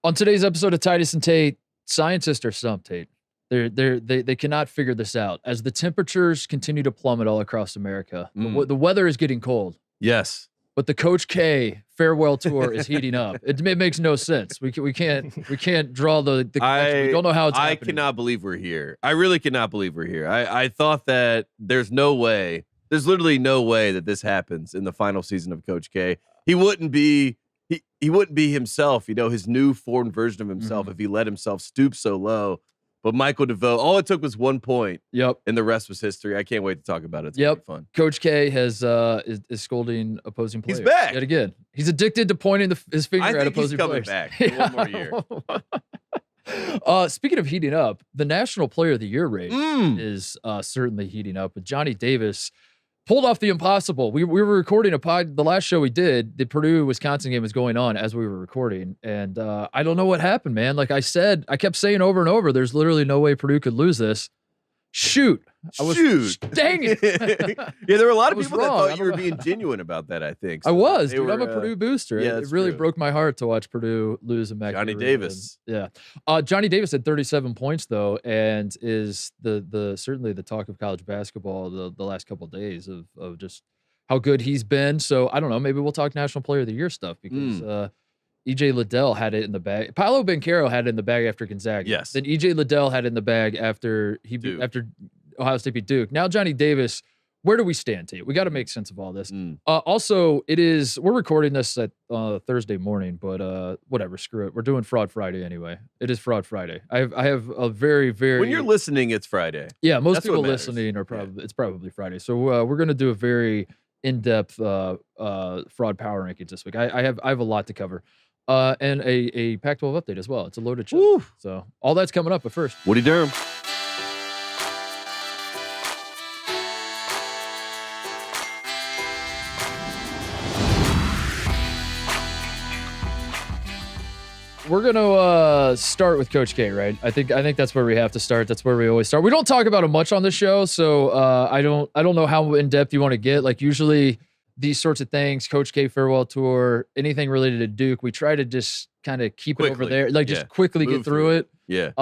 On today's episode of Titus and Tate, scientists are stumped, Tate. They cannot figure this out. As the temperatures continue to plummet all across America, the weather is getting cold. Yes. But the Coach K farewell tour is heating up. It makes no sense. We can't draw the connection. We don't know how it's happening. I cannot believe we're here. I really cannot believe we're here. I thought that there's literally no way that this happens in the final season of Coach K. He wouldn't be himself, his new formed version of himself if he let himself stoop so low. But Michael DeVoe, all it took was 1 point. Yep. And the rest was history. I can't wait to talk about it. It's gonna be fun. Coach K is scolding opposing players. He's back. Yet again. He's addicted to pointing his finger at opposing players. I think he's coming back for 1 more year. Speaking of heating up, the National Player of the Year race is certainly heating up. With Johnny Davis pulled off the impossible. We were recording the last show we did, the Purdue-Wisconsin game was going on as we were recording. And I don't know what happened, man. Like I said, I kept saying over and over, there's literally no way Purdue could lose this. Shoot. Dang it. Yeah, there were a lot of people that thought you were being genuine about that, I think. So I was, dude. I'm a Purdue booster. Yeah, it really broke my heart to watch Purdue lose in Johnny Davis. Johnny Davis had 37 points, though, and is certainly the talk of college basketball the last couple of days of just how good he's been. So I don't know. Maybe we'll talk National Player of the Year stuff because E.J. Liddell had it in the bag. Paolo Banchero had it in the bag after Gonzaga. Yes. Then E.J. Liddell had it in the bag after Ohio State beat Duke. Now Johnny Davis, where do we stand, Tate? We got to make sense of all this. Also, we're recording this at Thursday morning, but whatever, screw it. We're doing Fraud Friday anyway. It is Fraud Friday. I have a very, very... When you're listening, it's Friday. Yeah, most people listening are it's probably Friday. So we're going to do a very in-depth fraud power rankings this week. I have a lot to cover. And a Pac-12 update as well. It's a loaded show. Woo. So all that's coming up, but first. Woody Durham. We're gonna start with Coach K, right? I think that's where we have to start. That's where we always start. We don't talk about it much on the show, so I don't know how in depth you want to get. Like usually these sorts of things, Coach K farewell tour, anything related to Duke, we try to just kind of keep it over there, like just quickly get through it. Yeah.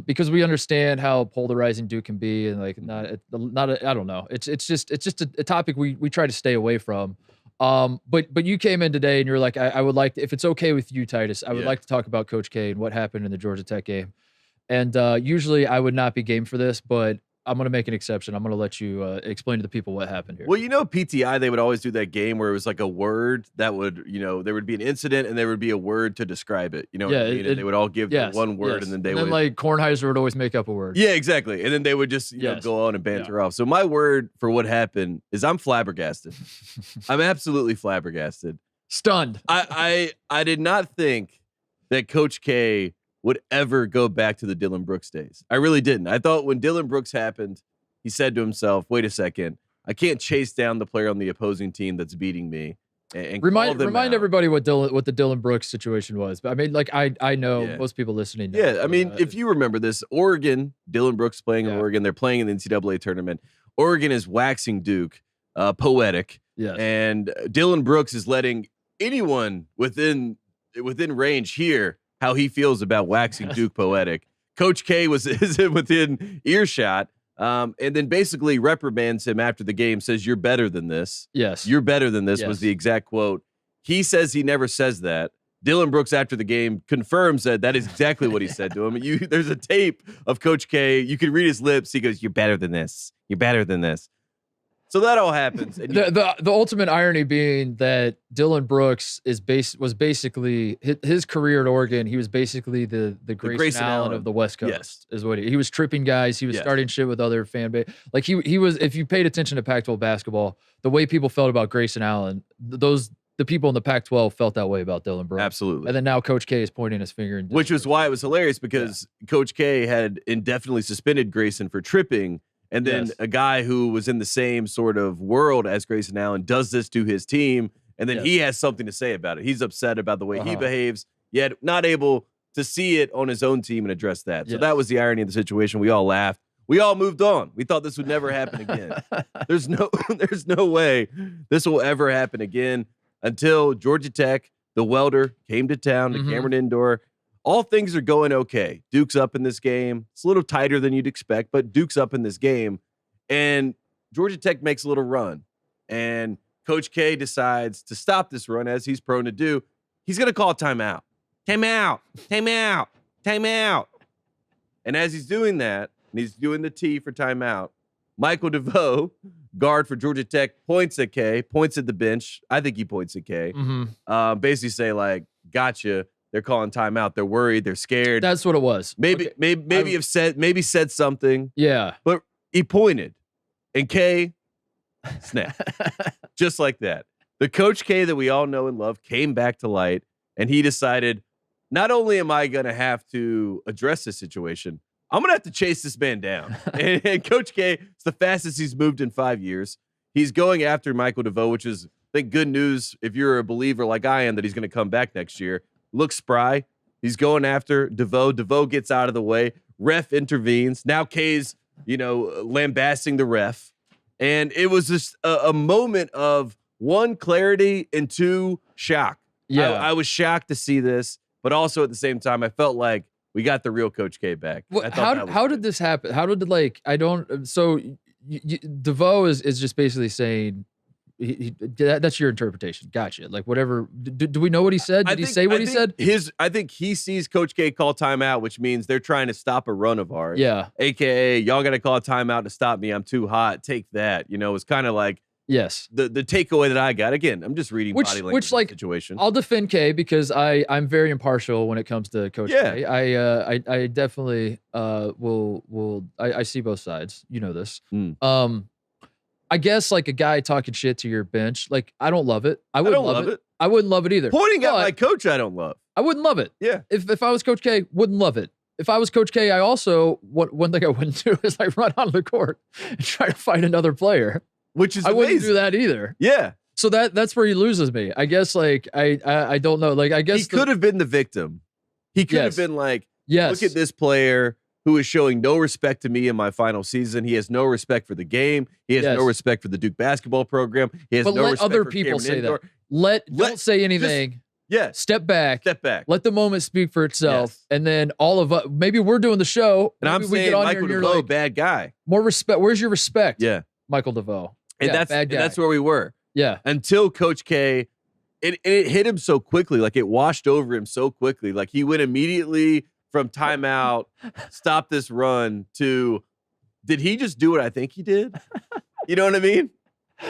Because we understand how polarizing Duke can be, and like I don't know. It's just a topic we try to stay away from. But you came in today and you're like, I would like to, if it's okay with you, Titus, I would like to talk about Coach K and what happened in the Georgia Tech game. And usually I would not be game for this, but I'm going to make an exception. I'm going to let you explain to the people what happened here. Well, PTI, they would always do that game where it was like a word that would, there would be an incident and there would be a word to describe it. You know what I mean? And they would all give one word and then they would. Like Kornheiser would always make up a word. Yeah, exactly. And then they would just go on and banter off. So my word for what happened is I'm flabbergasted. I'm absolutely flabbergasted. Stunned. I did not think that Coach K would ever go back to the Dylan Brooks days. I really didn't. I thought when Dylan Brooks happened, he said to himself, wait a second, I can't chase down the player on the opposing team that's beating me. And remind everybody what the Dylan Brooks situation was. I mean, like I know most people listening know. Yeah, I mean, if you remember this, Oregon, Dylan Brooks playing in Oregon, they're playing in the NCAA tournament. Oregon is waxing Duke, poetic. Yes. And Dylan Brooks is letting anyone within range hear how he feels about waxing Duke poetic. Coach K is within earshot, and then basically reprimands him after the game, says, you're better than this. Yes. You're better than this was the exact quote. He says he never says that. Dylan Brooks, after the game, confirms that is exactly what he said to him. There's a tape of Coach K. You can read his lips. He goes, you're better than this. You're better than this. So that all happens. And the ultimate irony being that Dylan Brooks was basically his career at Oregon. He was basically the Grayson Allen of the West Coast. Yes. Is what he was tripping guys. He was starting shit with other fan base. Like he was. If you paid attention to Pac-12 basketball, the way people felt about Grayson Allen, the people in the Pac-12 felt that way about Dylan Brooks. Absolutely. And then now Coach K is pointing his finger. Which was why it was hilarious because Coach K had indefinitely suspended Grayson for tripping. And then a guy who was in the same sort of world as Grayson Allen does this to his team, and then he has something to say about it. He's upset about the way he behaves, yet not able to see it on his own team and address that. So that was the irony of the situation. We all laughed. We all moved on. We thought this would never happen again. There's no way this will ever happen again until Georgia Tech, the welder, came to town to Cameron Indoor. all things are going okay. Duke's up in this game. It's a little tighter than you'd expect, but Duke's up in this game. And Georgia Tech makes a little run. And Coach K decides to stop this run, as he's prone to do. He's going to call timeout. Timeout. Timeout. Timeout. And as he's doing that, and he's doing the T for timeout, Michael DeVoe, guard for Georgia Tech, points at K, points at the bench. I think he points at K. Basically say, like, gotcha. They're calling timeout. They're worried. They're scared. That's what it was. Maybe said something. Yeah. But he pointed. And K snapped. Just like that. The Coach K that we all know and love came back to light, and he decided, not only am I going to have to address this situation, I'm going to have to chase this man down. and Coach K, it's the fastest he's moved in 5 years. He's going after Michael DeVoe, which is, I think, good news if you're a believer like I am that he's going to come back next year. Looks spry. He's going after DeVoe. DeVoe gets out of the way. Ref intervenes. Now K's, lambasting the ref. And it was just a moment of, one, clarity, and two, shock. Yeah. I was shocked to see this, but also at the same time, I felt like we got the real Coach K back. Well, how did this happen? How did DeVoe is just basically saying that's your interpretation. Gotcha. Like, whatever. Do we know what he said? Did he say what he said? I think he sees Coach K call timeout, which means they're trying to stop a run of ours. Yeah. AKA, y'all got to call a timeout to stop me. I'm too hot. Take that. It's kind of like, yes. The takeaway that I got, again, I'm just reading body language situation. I'll defend K because I'm very impartial when it comes to Coach K. I definitely I see both sides. You know this. I guess, like, a guy talking shit to your bench, like, I don't love it. I wouldn't love it. I wouldn't love it either. Pointing at my coach, I don't love. I wouldn't love it. Yeah. If I was Coach K, wouldn't love it. If I was Coach K, I also, one thing I wouldn't do is, like, run on the court and try to fight another player. Which is I amazing. wouldn't do that either. Yeah. So that's where he loses me. I guess, like, I don't know. Like, I guess he could have been the victim. He could have been like, look at this player who is showing no respect to me in my final season. He has no respect for the game. He has no respect for the Duke basketball program. He has no respect other for people Cameron say Indoor. that. Don't say anything. Step back. Let the moment speak for itself. Yes. And then all of us, maybe we're doing the show. And I'm saying Michael DeVoe, like, bad guy. More respect. Where's your respect? Yeah. Michael DeVoe. And that's where we were. Yeah. Until Coach K, it hit him so quickly. Like, it washed over him so quickly. Like, he went immediately from timeout, stop this run, to, did he just do what I think he did? You know what I mean?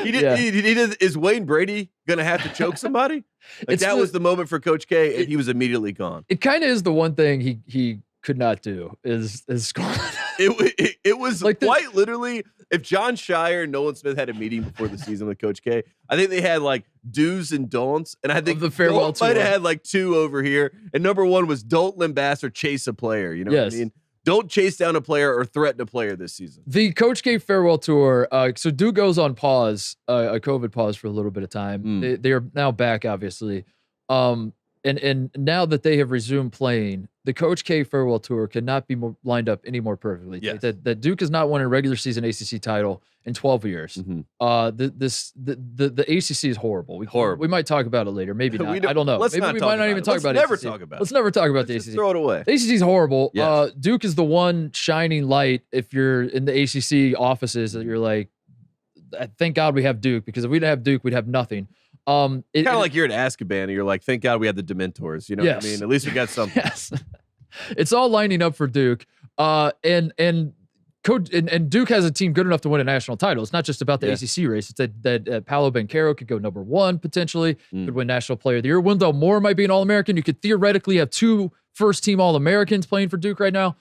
He did. Yeah. He did. Is Wayne Brady going to have to choke somebody? Like, that was the moment for Coach K, and he was immediately gone. It kind of is the one thing he could not do is score. It was like quite literally, if John Shire and Nolan Smith had a meeting before the season with Coach K, I think they had, like, do's and don'ts. And I think the farewell might have had, like, 2 over here. And number 1 was, don't lambast or chase a player. You know what I mean? Don't chase down a player or threaten a player this season. The Coach K farewell tour. So Duke goes on pause, a COVID pause for a little bit of time. They are now back, obviously. And now that they have resumed playing, the Coach K farewell tour could not be lined up any more perfectly. Yes. That Duke has not won a regular season ACC title in 12 years. The ACC is horrible. Horrible. We might talk about it later. Maybe not. I don't know. Maybe we might not even talk about it. Let's never talk about it. Let's never talk about the ACC. Throw it away. The ACC is horrible. Yes. Duke is the one shining light if you're in the ACC offices that you're like, thank God we have Duke, because if we didn't have Duke, we'd have nothing. Kind of like you're at Azkaban and you're like, thank God we have the Dementors. You know what I mean? At least we got something. Yes. It's all lining up for Duke. And Duke has a team good enough to win a national title. It's not just about the ACC race. It's that Paolo Banchero could go number 1 potentially, could win National Player of the Year. Wendell Moore might be an All-American. You could theoretically have 2 first-team All-Americans playing for Duke right now.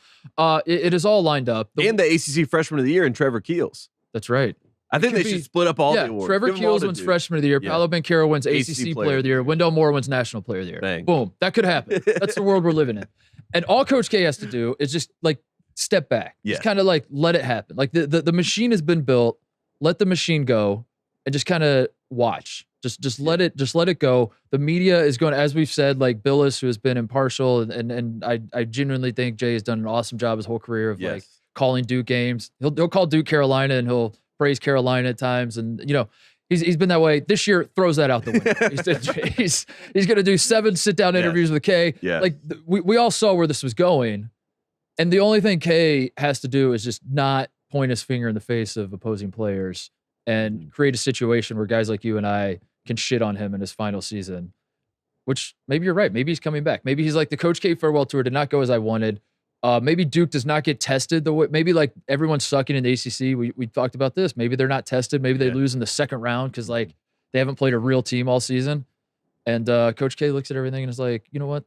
It is all lined up. And the ACC Freshman of the Year in Trevor Keels. That's right. I think they should split up all the awards. Trevor Keels wins Freshman of the Year. Paolo Banchero wins ACC Player of the Year. Wendell Moore wins National Player of the Year. Bang. Boom. That could happen. That's the world we're living in. And all Coach K has to do is just, like, step back. Just kind of, like, let it happen. Like, the machine has been built. Let the machine go and just kind of watch. Just let it go. The media is going to, as we've said, like Billis, who has been impartial, and I genuinely think Jay has done an awesome job his whole career of like calling Duke games. He'll call Duke Carolina, and he'll praise Carolina at times, and He's been that way this year. Throws that out the window. He's going to do 7 sit-down interviews with K. Yeah. Like we all saw where this was going, and the only thing K has to do is just not point his finger in the face of opposing players and create a situation where guys like you and I can shit on him in his final season. Which maybe you're right. Maybe he's coming back. Maybe he's like the Coach K farewell tour did not go as I wanted. Maybe Duke does not get tested the way. Maybe like everyone's sucking in the ACC. We talked about this. Maybe they're not tested. Maybe they lose in the second round because like they haven't played a real team all season. And Coach K looks at everything and is like, you know what?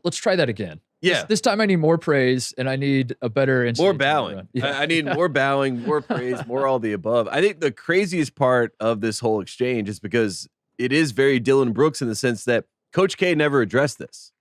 Let's try that again. Yeah. This time I need more praise and I need a better more bowing. Yeah. I need more bowing, more praise, more all the above. I think the craziest part of this whole exchange is because it is very Dylan Brooks in the sense that Coach K never addressed this.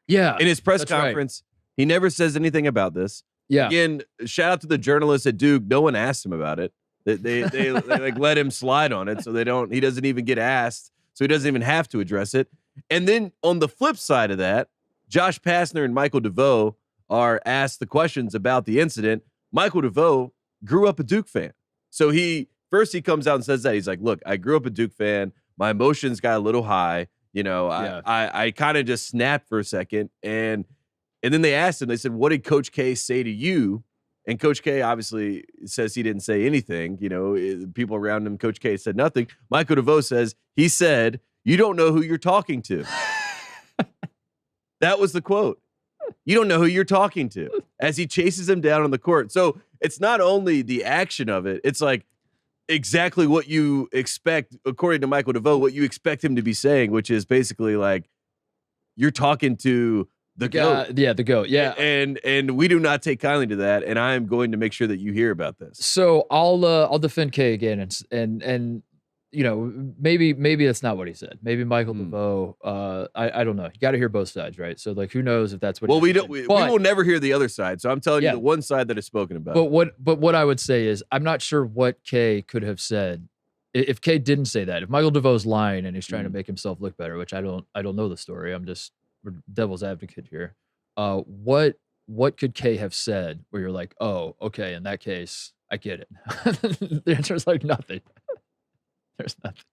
Yeah. In his press conference, he never says anything about this. Yeah. Again, shout out to the journalists at Duke. No one asked him about it. They like let him slide on it, so he doesn't even get asked, so he doesn't even have to address it. And then on the flip side of that, Josh Pastner and Michael DeVoe are asked the questions about the incident. Michael DeVoe grew up a Duke fan. So he comes out and says that. He's like, look, I grew up a Duke fan. My emotions got a little high. You know, I kind of just snapped for a second. And then they asked him, they said, what did Coach K say to you? And Coach K obviously says he didn't say anything. You know, people around him, Coach K said nothing. Michael DeVoe says, he said, you don't know who you're talking to. That was the quote. You don't know who you're talking to, as he chases him down on the court. So it's not only the action of it, it's like exactly what you expect, according to Michael DeVoe, what you expect him to be saying, which is basically like, you're talking to the GOAT. Yeah, the GOAT. Yeah. And we do not take kindly to that, and I am going to make sure that you hear about this. So I'll defend K again, and you know, maybe that's not what he said. Maybe Michael DeVoe. I don't know. You got to hear both sides, right? So like, who knows if that's what? Well, we will never hear the other side. So I'm telling you the one side that is spoken about. But what I would say is, I'm not sure what K could have said if K didn't say that. If Michael DeVoe's lying and he's trying to make himself look better, which I don't know the story. I'm just devil's advocate here. What could K have said where you're like, oh, okay, in that case, I get it. The answer is like nothing. There's nothing.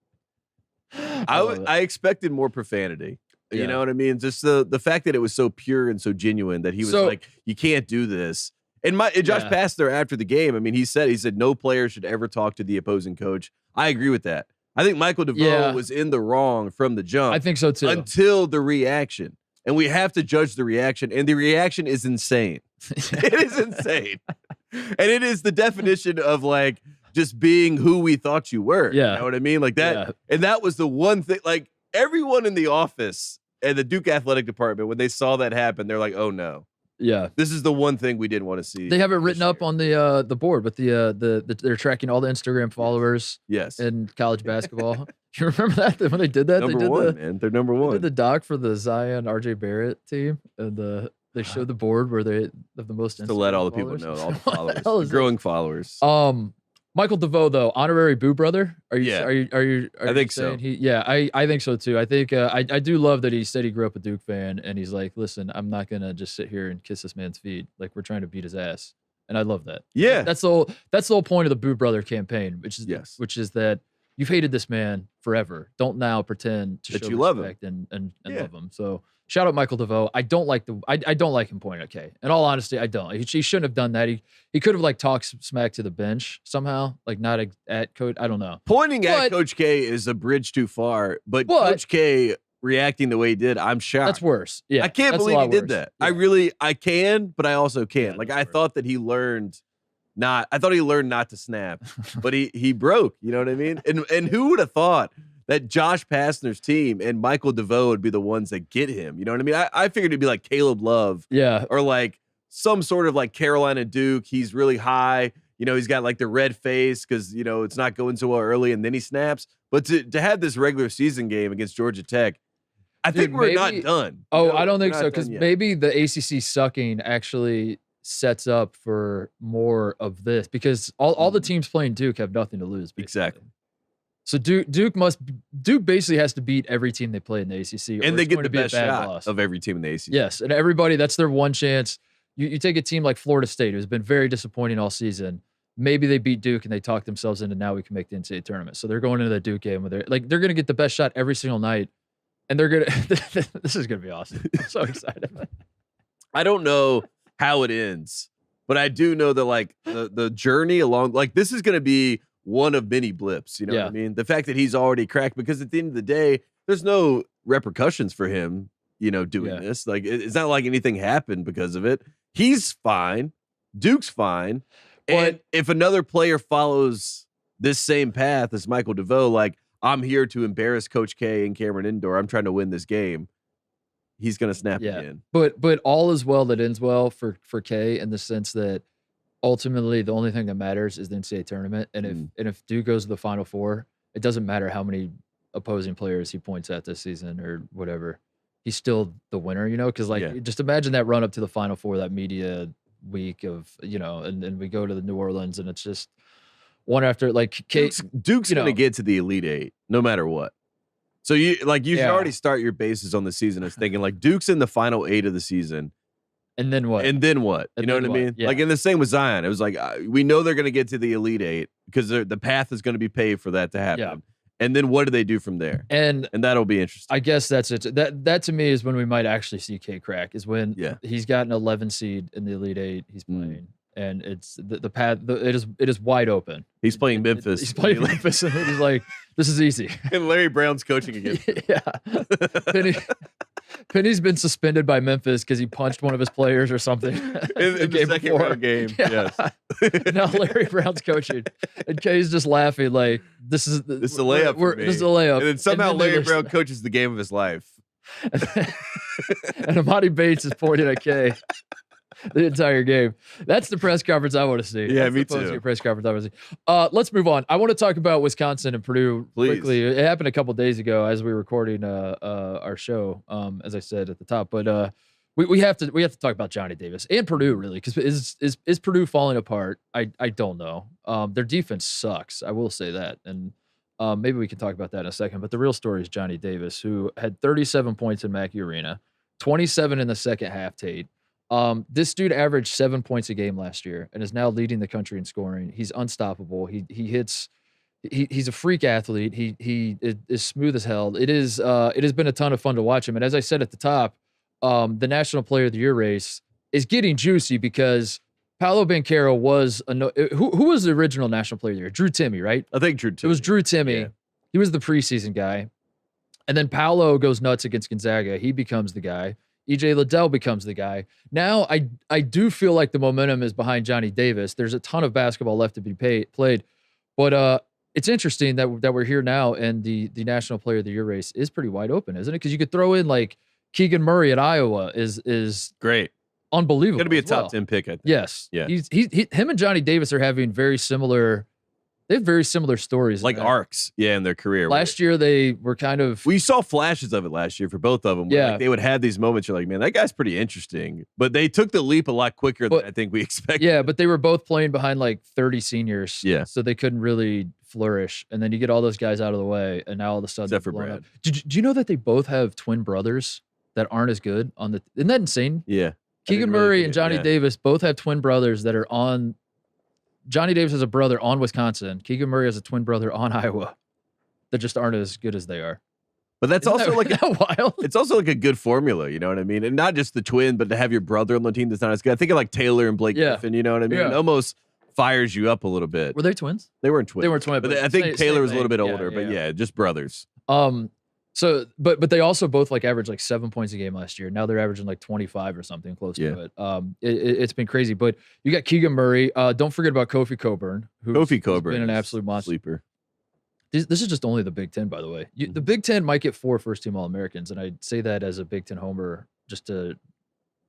I expected more profanity. Yeah. You know what I mean? Just the fact that it was so pure and so genuine that he was like, you can't do this. And Josh Pastner after the game, I mean, he said no player should ever talk to the opposing coach. I agree with that. I think Michael DeVoe was in the wrong from the jump. I think so too. Until the reaction. And we have to judge the reaction. And the reaction is insane. It is insane. And it is the definition of like just being who we thought you were. Yeah. You know what I mean? Like that. Yeah. And that was the one thing, like everyone in the office and the Duke athletic department, when they saw that happen, they're like, oh no. Yeah. This is the one thing we didn't want to see. They have it written up on the board with they're tracking all the Instagram followers. Yes. In college basketball. You remember that when they did that? Number one, man. They're number one. They did the doc for the Zion RJ Barrett team, and they showed the board where they have the most to let all the people know, all the followers, the growing followers. Michael DeVoe, though, honorary Boo brother. Are you? I think so. I think so too. I think I do love that he said he grew up a Duke fan, and he's like, listen, I'm not gonna just sit here and kiss this man's feet. Like, we're trying to beat his ass, and I love that. Yeah, that's the whole point of the Boo brother campaign, which is that you've hated this man forever. Don't now pretend to show you love respect and love him. So shout out Michael DeVoe. I don't like him pointing at K. In all honesty, I don't. He shouldn't have done that. He could have like talked smack to the bench somehow, like not at Coach. I don't know. Pointing at Coach K is a bridge too far, but Coach K reacting the way he did, I'm shocked. That's worse. Yeah, I can't believe he did that. Yeah. I can, but I also can't. Yeah, like I thought that he learned. I thought he learned not to snap, but he broke. You know what I mean? And who would have thought that Josh Pastner's team and Michael DeVoe would be the ones that get him? You know what I mean? I figured it'd be like Caleb Love, or like some sort of like Carolina Duke. He's really high. You know, he's got like the red face because you know it's not going so well early, and then he snaps. But to have this regular season game against Georgia Tech, I think we're not done. Oh, I don't think so, because maybe the ACC sucking actually sets up for more of this, because all the teams playing Duke have nothing to lose. Basically. Exactly. So Duke basically has to beat every team they play in the ACC, and they get the best shot of every team in the ACC. Yes, and everybody, that's their one chance. You take a team like Florida State, who's been very disappointing all season. maybe they beat Duke and they talk themselves into now we can make the NCAA tournament. So they're going into the Duke game where they're going to get the best shot every single night. And they're going to, this is going to be awesome. I'm so excited. I don't know how it ends, but I do know that like the journey along, like this is going to be one of many blips. You know what I mean? The fact that he's already cracked, because at the end of the day, there's no repercussions for him, doing this. Like it's not like anything happened because of it. He's fine. Duke's fine. And if another player follows this same path as Michael DeVoe, like I'm here to embarrass Coach K and Cameron Indoor, I'm trying to win this game, he's going to snap again. But all is well that ends well for K, in the sense that ultimately the only thing that matters is the NCAA tournament. And if Duke goes to the Final Four, it doesn't matter how many opposing players he points at this season or whatever. He's still the winner, because just imagine that run up to the Final Four, that media week of, and we go to the New Orleans and it's just one after like Duke's going to get to the Elite Eight no matter what. So you should already start your bases on the season as thinking like Duke's in the final 8 of the season. And then what? You know what I mean? Yeah. Like in the same with Zion, it was like we know they're going to get to the Elite Eight because the path is going to be paved for that to happen. Yeah. And then what do they do from there? And that'll be interesting. I guess that's it. That to me is when we might actually see K crack, is when he's got an 11 seed in the Elite Eight he's playing. And it's the path. It is wide open. He's playing Memphis. He's playing Memphis, and he's like, "This is easy." And Larry Brown's coaching again. Penny's been suspended by Memphis because he punched one of his players or something in the second round game. Yeah. Yes. Now Larry Brown's coaching, and Kay's just laughing like, "This is a layup. This is a layup." And then somehow Larry Brown coaches the game of his life. And Amani Bates is pointing at Kay the entire game. That's the press conference I want to see. Yeah, That's me the too. Press conference I want to see. Let's move on. I want to talk about Wisconsin and Purdue quickly. It happened a couple days ago as we were recording our show, as I said at the top. But we have to talk about Johnny Davis and Purdue, really, because is Purdue falling apart? I don't know. Their defense sucks. I will say that, and maybe we can talk about that in a second. But the real story is Johnny Davis, who had 37 points in Mackey Arena, 27 in the second half. Tate. This dude averaged 7 points a game last year and is now leading the country in scoring. He's unstoppable. He hits. He's a freak athlete. He is smooth as hell. It has been a ton of fun to watch him. And as I said at the top, the National Player of the Year race is getting juicy because Paolo Banchero was who was the original National Player of the Year? Drew Timme, right? I think Drew Timme. It was Drew Timme. Yeah. He was the preseason guy, and then Paolo goes nuts against Gonzaga. He becomes the guy. EJ Liddell becomes the guy. Now, I do feel like the momentum is behind Johnny Davis. There's a ton of basketball left to be played. But it's interesting that we're here now, and the National Player of the Year race is pretty wide open, isn't it? Because you could throw in, like, Keegan Murray at Iowa is great. Unbelievable. Going to be a top 10 pick, I think. Yes. Yeah. Him and Johnny Davis are having very similar stories. Like arcs, in their career. Last year, they were kind of... We saw flashes of it last year for both of them. Where, they would have these moments, you're like, man, that guy's pretty interesting. But they took the leap a lot quicker than I think we expected. Yeah, but they were both playing behind like 30 seniors. Yeah. So they couldn't really flourish. And then you get all those guys out of the way, and now all of a sudden... Except for Brad. Do you know that they both have twin brothers that aren't as good on the... Isn't that insane? Yeah. Keegan Murray and Johnny Davis both have twin brothers that are on... Johnny Davis has a brother on Wisconsin. Keegan Murray has a twin brother on Iowa that just aren't as good as they are. But that's Isn't also that wild. It's also like a good formula, you know what I mean? And not just the twin, but to have your brother on the team that's not as good. I think of like Taylor and Blake Griffin, you know what I mean? Yeah. It almost fires you up a little bit. Were they twins? They weren't twins. They weren't twins. But I think Taylor was a little bit older, but just brothers. So, but they also both like averaged like 7 points a game last year. Now they're averaging like 25 or something close to it. It's been crazy. But you got Keegan Murray. Don't forget about Kofi Cockburn, who's been an absolute monster. Sleeper. This is just only the Big Ten, by the way. The Big Ten might get 4 first-team All-Americans, and I say that as a Big Ten homer just to,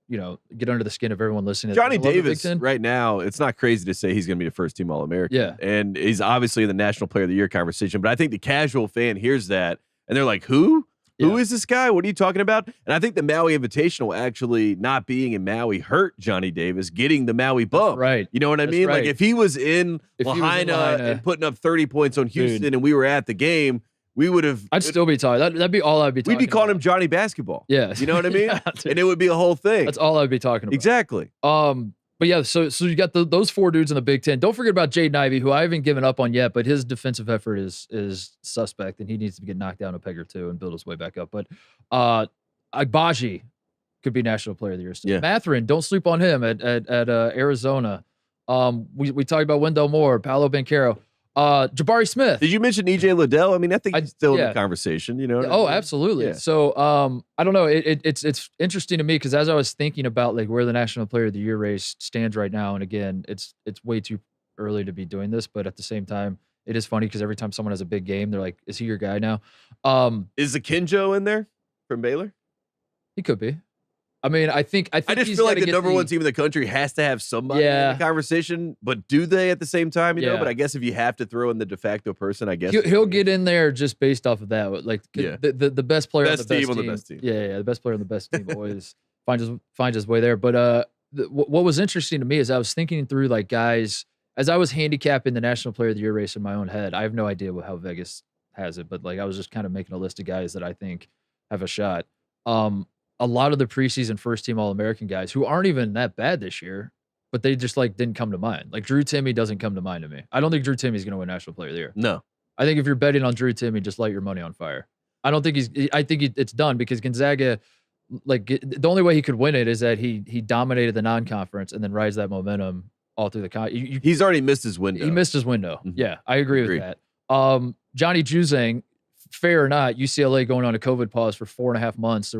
get under the skin of everyone listening. Johnny Davis, right now, it's not crazy to say he's going to be the first-team All-American. Yeah. And he's obviously in the National Player of the Year conversation, but I think the casual fan hears that, and they're like, who? Who is this guy? What are you talking about? And I think the Maui Invitational actually not being in Maui hurt Johnny Davis getting the Maui bump. Right. You know what I mean? Right. Like if he was in Lahaina and putting up 30 points on Houston and we were at the game, we would have... I'd still be talking. That'd be all I'd be talking about. We'd be calling him Johnny Basketball. Yeah. You know what I mean? And it would be a whole thing. That's all I'd be talking about. Exactly. But yeah, so you got those 4 dudes in the Big Ten. Don't forget about Jaden Ivey, who I haven't given up on yet, but his defensive effort is suspect, and he needs to get knocked down a peg or two and build his way back up. But Agbaji could be National Player of the Year still. Yeah. Matherin, don't sleep on him at Arizona. We talked about Wendell Moore, Paolo Banchero. Jabari Smith. Did you mention EJ Liddell? I mean, I think he's still in the conversation, you know? Oh, absolutely. Yeah. So, I don't know. It's interesting to me because as I was thinking about like where the National Player of the Year race stands right now, and again, it's way too early to be doing this, but at the same time, it is funny because every time someone has a big game, they're like, "Is he your guy now?" Is Akinjo in there from Baylor? He could be. I mean, I just feel like the number 1 team in the country has to have somebody in the conversation, but do they at the same time? You know, but I guess if you have to throw in the de facto person, I guess he'll get in there just based off of that. Like the best player on the best team. Yeah, the best player on the best team always finds his way there. But what was interesting to me is I was thinking through like guys as I was handicapping the National Player of the Year race in my own head. I have no idea how Vegas has it, but like I was just kind of making a list of guys that I think have a shot. A lot of the preseason first team All-American guys who aren't even that bad this year, but they just like didn't come to mind. Like Drew Timme doesn't come to mind to me. I don't think Drew Timme's going to win National Player of the Year. No. I think if you're betting on Drew Timme, just light your money on fire. I don't think it's done because Gonzaga, like the only way he could win it is that he dominated the non-conference and then rides that momentum all through the he's already missed his window. He missed his window. Mm-hmm. Yeah, I agree with that. Johnny Juzang, fair or not, UCLA going on a COVID pause for 4.5 months.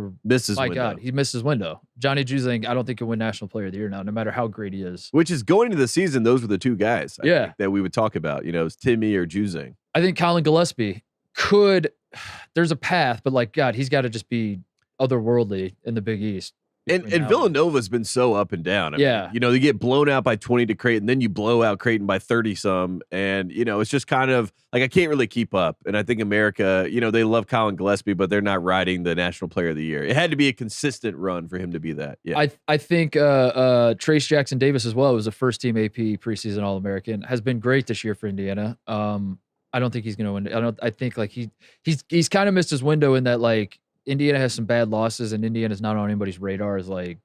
My God, he missed his window. Johnny Juzang, I don't think he'll win National Player of the Year now, no matter how great he is. Which is going into the season, those were the 2 guys I think that we would talk about. You know, it's Timme or Juzang. I think Colin Gillespie could. There's a path, but like God, he's got to just be otherworldly in the Big East. And Villanova's been so up and down. I mean, you know, they get blown out by 20 to Creighton, then you blow out Creighton by 30 some. And, you know, it's just kind of like I can't really keep up. And I think America, you know, they love Colin Gillespie, but they're not riding the National Player of the Year. It had to be a consistent run for him to be that. Yeah. I think Trace Jackson Davis as well was a first team AP preseason All-American. Has been great this year for Indiana. I don't think he's going to win. I think like he's kind of missed his window in that like Indiana has some bad losses and Indiana's not on anybody's radar as like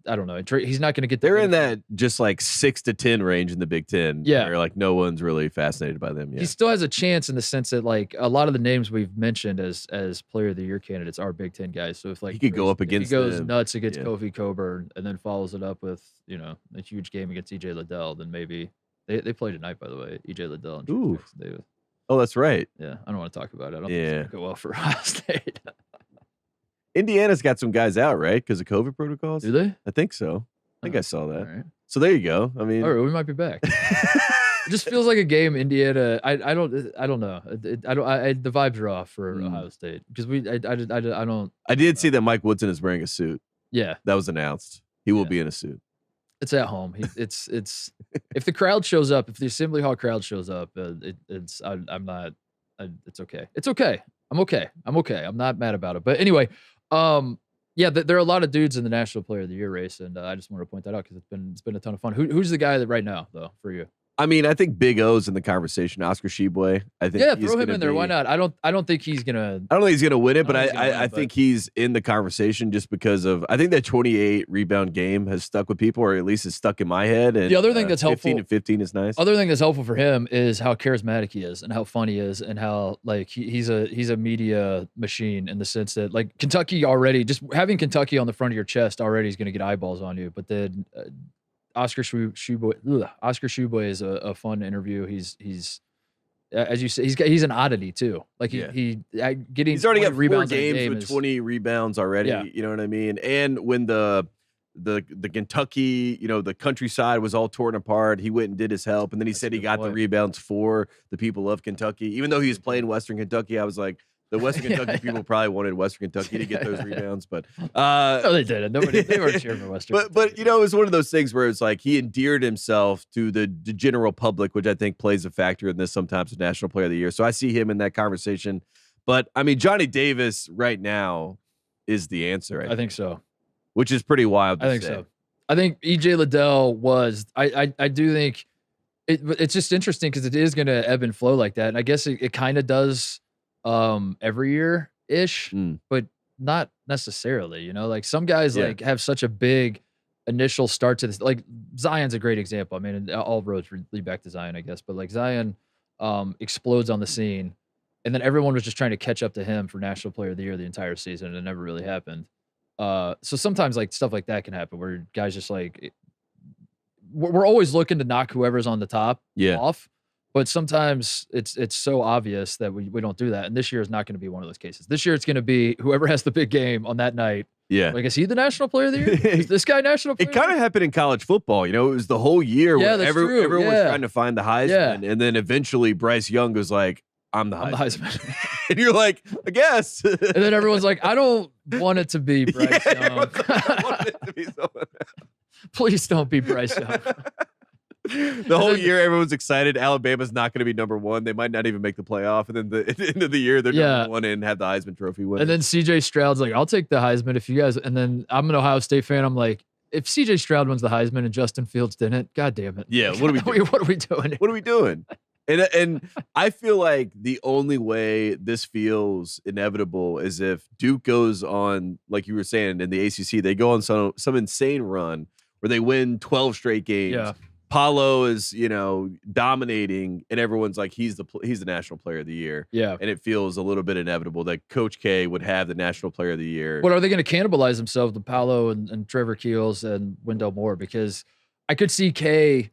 I don't know. He's not going to get. They're in that just like 6 to 10 range in the Big Ten. Yeah, where like no one's really fascinated by them. Yeah. He still has a chance in the sense that like a lot of the names we've mentioned as Player of the Year candidates are Big Ten guys. So if like he could go up against, he goes nuts against Kofi Coburn and then follows it up with a huge game against EJ Liddell, then maybe they play tonight. By the way, EJ Liddell and Trace Jackson Davis. Oh, that's right. Yeah, I don't want to talk about it. I don't think it's going to go well for Ohio State. Indiana's got some guys out, right? Because of COVID protocols. Do they? I think so. I think I saw that. Right. So there you go. I mean, all right, we might be back. It just feels like a game Indiana. I don't know. The vibes are off for Ohio State because I don't. I did see that Mike Woodson is wearing a suit. Yeah, that was announced. He will be in a suit. It's at home. It's if the crowd shows up, if the Assembly Hall crowd shows up, it's okay. It's okay. I'm okay. I'm not mad about it. But anyway, there are a lot of dudes in the National Player of the Year race, and I just want to point that out because it's been a ton of fun. Who's the guy that right now though for you? I mean, I think Big O's in the conversation. Oscar Tshiebwe. I think throw him in there. Why not? I don't think he's gonna. I don't think he's gonna win it, but I think he's in the conversation just because of. I think that 28 rebound game has stuck with people, or at least it's stuck in my head. And the other thing that's helpful, 15 to 15 is nice. Other thing that's helpful for him is how charismatic he is and how fun he is and how like he's a media machine in the sense that like Kentucky already just having Kentucky on the front of your chest already is gonna get eyeballs on you, but then. Oscar Tshiebwe is a fun interview. He's as you say, he's an oddity too. Like he's already got 4 games with 20 rebounds already. Yeah. You know what I mean? And when the Kentucky, the countryside was all torn apart, he went and did his help, and then he said he got the rebounds for the people of Kentucky. Even though he was playing Western Kentucky, I was like, the Western Kentucky people probably wanted Western Kentucky to get those rebounds, but no, they didn't. They weren't cheering for Western. But it was one of those things where it's like he endeared himself to the general public, which I think plays a factor in this sometimes with National Player of the Year. So I see him in that conversation. But I mean, Johnny Davis right now is the answer. I think so. Which is pretty wild. I think so. I think EJ Liddell was. I do think it's just interesting because it is going to ebb and flow like that, and I guess it kind of does. Every year ish, but not necessarily, like some guys like have such a big initial start to this, like Zion's a great example. I mean, all roads lead back to Zion, I guess, but like Zion explodes on the scene, and then everyone was just trying to catch up to him for National Player of the Year the entire season, and it never really happened. So sometimes like stuff like that can happen where guys just like we're always looking to knock whoever's on the top off, but sometimes it's so obvious that we don't do that. And this year is not going to be one of those cases. This year it's going to be whoever has the big game on that night. Yeah. Like, is he the National Player of the Year? Is this guy National Player? It kind of happened in college football. You know, it was the whole year where everyone was trying to find the Heisman. And then eventually Bryce Young was like, I'm the Heisman. And you're like, I guess. And then everyone's like, I don't want it to be Bryce Young. I want it to be someone else. Please don't be Bryce Young. The whole year, everyone's excited. Alabama's not going to be number one. They might not even make the playoff. And then at the end of the year, they're number one and have the Heisman Trophy win. And then CJ Stroud's like, I'll take the Heisman if you guys. And then I'm an Ohio State fan. I'm like, if CJ Stroud wins the Heisman and Justin Fields didn't, God damn it. Yeah, what are we doing? What are we doing? What are we doing? And I feel like the only way this feels inevitable is if Duke goes on, like you were saying, in the ACC, they go on some insane run where they win 12 straight games. Yeah. Paulo is, dominating, and everyone's like, he's the National Player of the Year. Yeah. And it feels a little bit inevitable that Coach K would have the National Player of the Year. But are they going to cannibalize themselves with Paulo and Trevor Keels and Wendell Moore? Because I could see K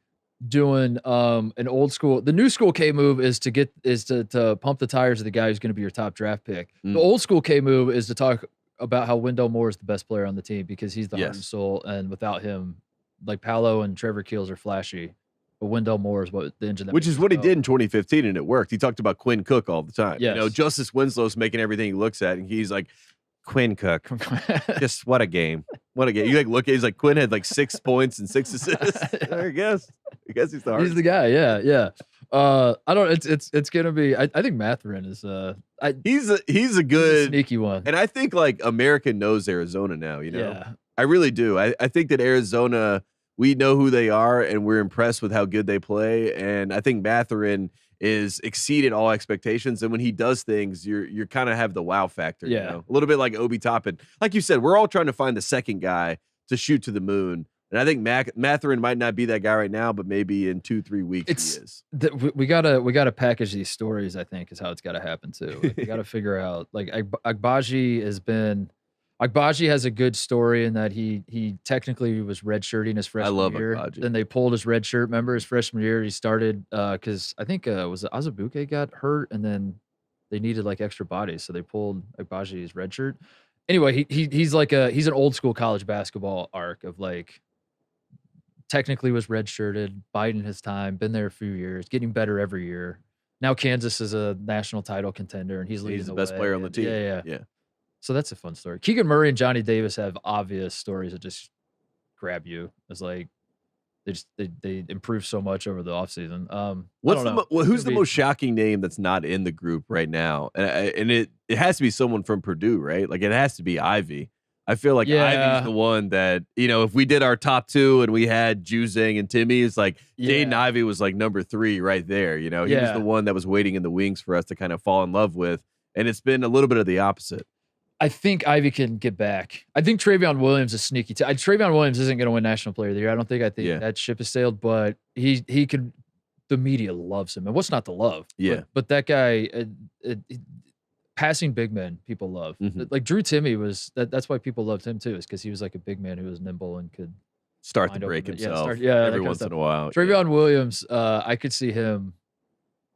doing an old school. The new school K move is to pump the tires of the guy who's going to be your top draft pick. The old school K move is to talk about how Wendell Moore is the best player on the team because he's the heart and soul, and without him, like Paulo and Trevor Keels are flashy, but Wendell Moore is what the engine. Which is what he did in 2015, and it worked. He talked about Quinn Cook all the time. Yes. Justice Winslow's making everything he looks at, and he's like, Quinn Cook, just what a game. What a game. You look at, he's like, Quinn had 6 points and 6 assists. I guess he's the hardest. He's the guy. Yeah. I don't. It's gonna be. I think Mathurin is. He's a good sneaky one, and I think America knows Arizona now. Yeah. I really do. I think that Arizona, we know who they are, and we're impressed with how good they play. And I think Mathurin is exceeded all expectations. And when he does things, you're kind of have the wow factor. Yeah. A little bit like Obi Toppin. Like you said, we're all trying to find the second guy to shoot to the moon. And I think Mathurin might not be that guy right now, but maybe in 2-3 weeks he is. We gotta package these stories. I think is how it's got to happen too. We got to figure out Agbaji has a good story in that he technically was redshirting his freshman year. Agbaji. Then they pulled his red shirt. Remember his freshman year, he started because I think was it Azubuike got hurt, and then they needed extra bodies, so they pulled Agbaji's red shirt. Anyway, he's an old school college basketball arc of technically was redshirted, biding his time, been there a few years, getting better every year. Now Kansas is a national title contender, and he's leading the best player on the team. Yeah. So that's a fun story. Keegan Murray and Johnny Davis have obvious stories that just grab you. It's they improve so much over the offseason. Who's the most shocking name that's not in the group right now? And it has to be someone from Purdue, right? It has to be Ivy. I feel like Ivy's the one that, if we did our top two and we had Juzang and Timmy, it's Jaden Ivey was number 3 right there. He was the one that was waiting in the wings for us to kind of fall in love with. And it's been a little bit of the opposite. I think Ivy can get back. I think Travion Williams is sneaky. Travion Williams isn't going to win National Player of the Year. I think that ship has sailed, but he could. The media loves him, and what's not to love? Yeah, but that guy, passing big men, people love. Drew Timme was. That's why people loved him too, is because he was a big man who was nimble and could start to break himself. Every once in a while. Travion Williams, I could see him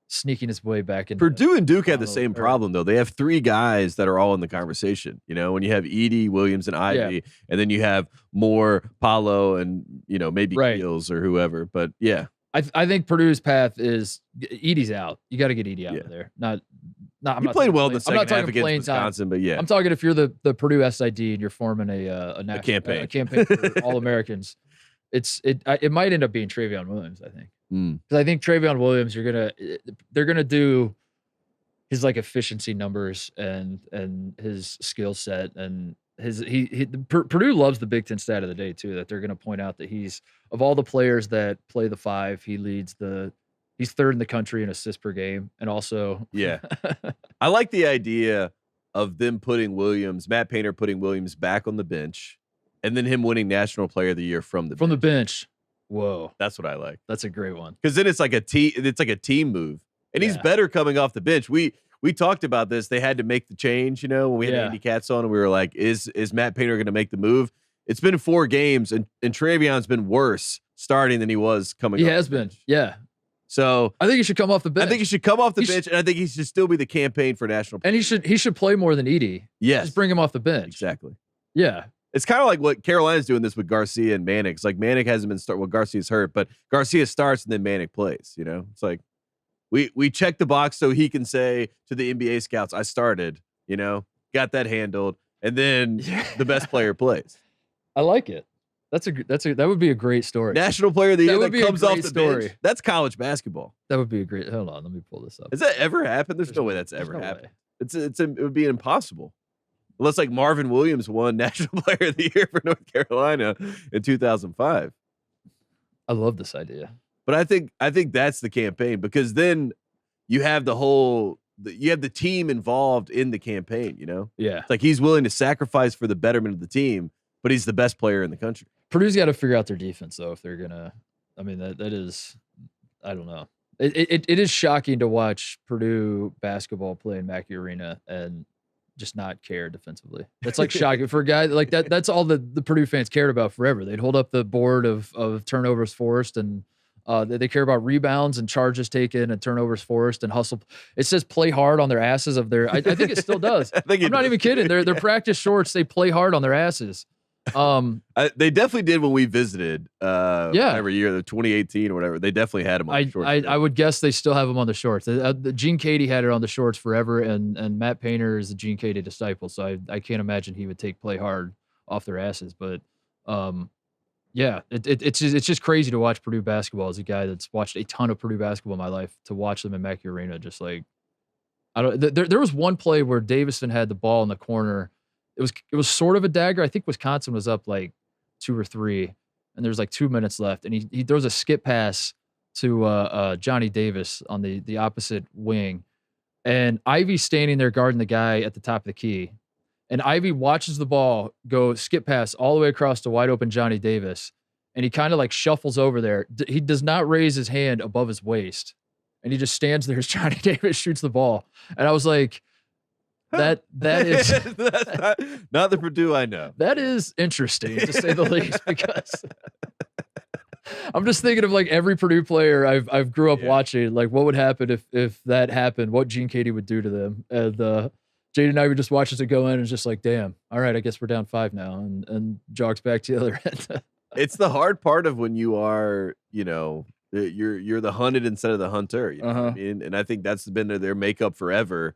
sneaking his way back in. Purdue and Duke have the same problem, though. They have 3 guys that are all in the conversation. When you have Edey, Williams, and Ivy, and then you have Moore, Paulo, and maybe Keels or whoever. But I think Purdue's path is Edey's out. You got to get Edey out of there. He played well in the second half against Wisconsin, but I'm talking if you're the Purdue SID and you're forming a campaign for All Americans. It might end up being Travion Williams, I think. Because I think Travion Williams, they're gonna do his efficiency numbers and his skill set and Purdue loves the Big Ten stat of the day too, that they're gonna point out that he's, of all the players that play the 5, he's 3rd in the country in assists per game, and also I like the idea of them putting Matt Painter putting Williams back on the bench. And then him winning National Player of the Year from the bench. Whoa. That's what I like. That's a great one. Because then it's like a team move. And he's better coming off the bench. We talked about this. They had to make the change, when we had Andy Katz on, and we were like, is Matt Painter going to make the move? It's been 4 games, and Travion's been worse starting than he was coming off. He has been. Yeah. So I think he should come off the bench. I think he should come off the bench, and I think he should still be the campaign for national. And he should play more than Edey. Yes. Just bring him off the bench. Exactly. Yeah. It's kind of like what Carolina's doing this with Garcia and Manick. It's like Manick hasn't been start. Well, Garcia's hurt, but Garcia starts and then Manick plays. It's like we check the box so he can say to the NBA scouts, "I started." Got that handled, and then the best player plays. I like it. That would be a great story. National Player of the Year that comes off the bench. That's college basketball. That would be a great. Hold on, let me pull this up. Has that ever happened? There's no way that's ever happened. It would be impossible. Unless like Marvin Williams won National Player of the Year for North Carolina in 2005. I love this idea. But I think that's the campaign, because then you have the team involved in the campaign, Yeah. It's like he's willing to sacrifice for the betterment of the team, but he's the best player in the country. Purdue's got to figure out their defense though, if they're gonna. I mean, that is, I don't know. It is shocking to watch Purdue basketball play in Mackey Arena and just not care defensively. That's like shocking for a guy like that. That's all the Purdue fans cared about forever. They'd hold up the board of turnovers forced, and they care about rebounds and charges taken and turnovers forced and hustle. It says play hard on their asses of their. I think it still does. I'm not even kidding. Their practice shorts, they play hard on their asses. They definitely did when we visited. Every year, the 2018 or whatever, they definitely had them on the shorts. I would guess they still have them on the shorts. The Gene Katie had it on the shorts forever, and Matt Painter is a Gene Katie disciple, so I can't imagine he would take play hard off their asses. But it's just crazy to watch Purdue basketball as a guy that's watched a ton of Purdue basketball in my life, to watch them in Mackey Arena. Just like there was one play where Davison had the ball in the corner. It was sort of a dagger. I think Wisconsin was up like 2 or 3, and there's like 2 minutes left, and he throws a skip pass to Johnny Davis on the opposite wing, and Ivy's standing there guarding the guy at the top of the key, and Ivy watches the ball go skip pass all the way across to wide open Johnny Davis, and he kind of like shuffles over there. He does not raise his hand above his waist, and he just stands there as Johnny Davis shoots the ball, and I was like, that is that's not the Purdue I know. That is interesting, to say the least, because I'm just thinking of like every Purdue player I've grew up watching, like what would happen if that happened, what Gene Katie would do to them. And Jaden Ivey just watches it go in and is just like, damn, all right, I guess we're down 5 now, and jogs back to the other end. It's the hard part of when you are, you're the hunted instead of the hunter. You know what I mean? And I think that's been their makeup forever.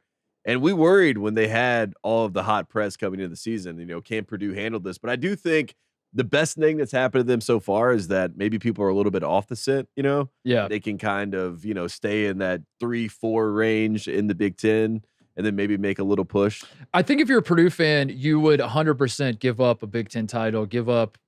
And we worried when they had all of the hot press coming into the season, can Purdue handle this? But I do think the best thing that's happened to them so far is that maybe people are a little bit off the scent, Yeah. They can kind of, stay in that 3-4 range in the Big Ten and then maybe make a little push. I think if you're a Purdue fan, you would 100% give up a Big Ten title, give up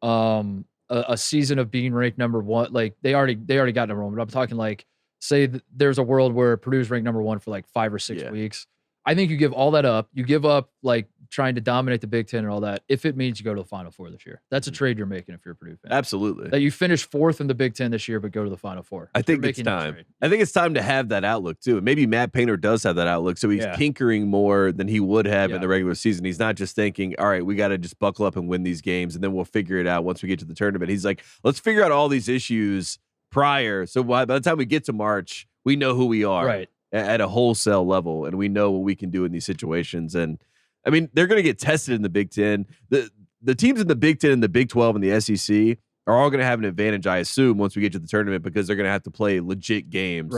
a season of being ranked number 1. Like they already got number 1, but I'm talking like, say there's a world where Purdue's ranked number 1 for like 5 or 6 weeks. I think you give all that up. You give up like trying to dominate the Big Ten and all that if it means you go to the Final Four this year. That's a trade you're making if you're a Purdue fan. Absolutely. That you finish 4th in the Big Ten this year, but go to the Final Four. I think it's time. I think it's time to have that outlook too. And maybe Matt Painter does have that outlook, so he's tinkering more than he would have in the regular season. He's not just thinking, all right, we got to just buckle up and win these games, and then we'll figure it out once we get to the tournament. He's like, let's figure out all these issues prior. So by the time we get to March, we know who we are at a wholesale level, and we know what we can do in these situations. And I mean, they're going to get tested in the Big Ten. The teams in the Big Ten and the Big 12 and the SEC are all going to have an advantage, I assume, once we get to the tournament, because they're going to have to play legit games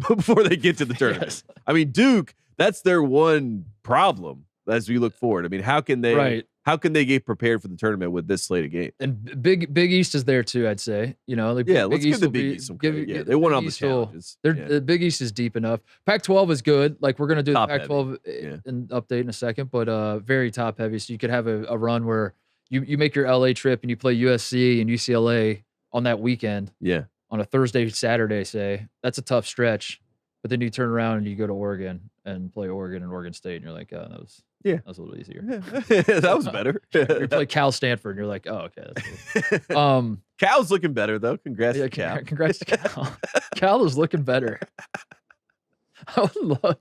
before they get to the tournament. I mean, Duke, that's their one problem as we look forward. I mean, how can they get prepared for the tournament with this slate of games? And Big East is there too, I'd say. Let's give the Big East some credit. They won all the challenges. The Big East is deep enough. Pac-12 is good. Like we're gonna do the Pac-12 and update in a second, but very top heavy. So you could have a run where you make your LA trip and you play USC and UCLA on that weekend. Yeah. On a Thursday, Saturday, say. That's a tough stretch. But then you turn around and you go to Oregon and play Oregon and Oregon State, and you're like, oh, that was a little easier. That was better. You play Cal Stanford, and you're like, oh, okay. That's cool. Cal's looking better though. Congrats to Cal. Congrats to Cal. Cal is looking better. I would love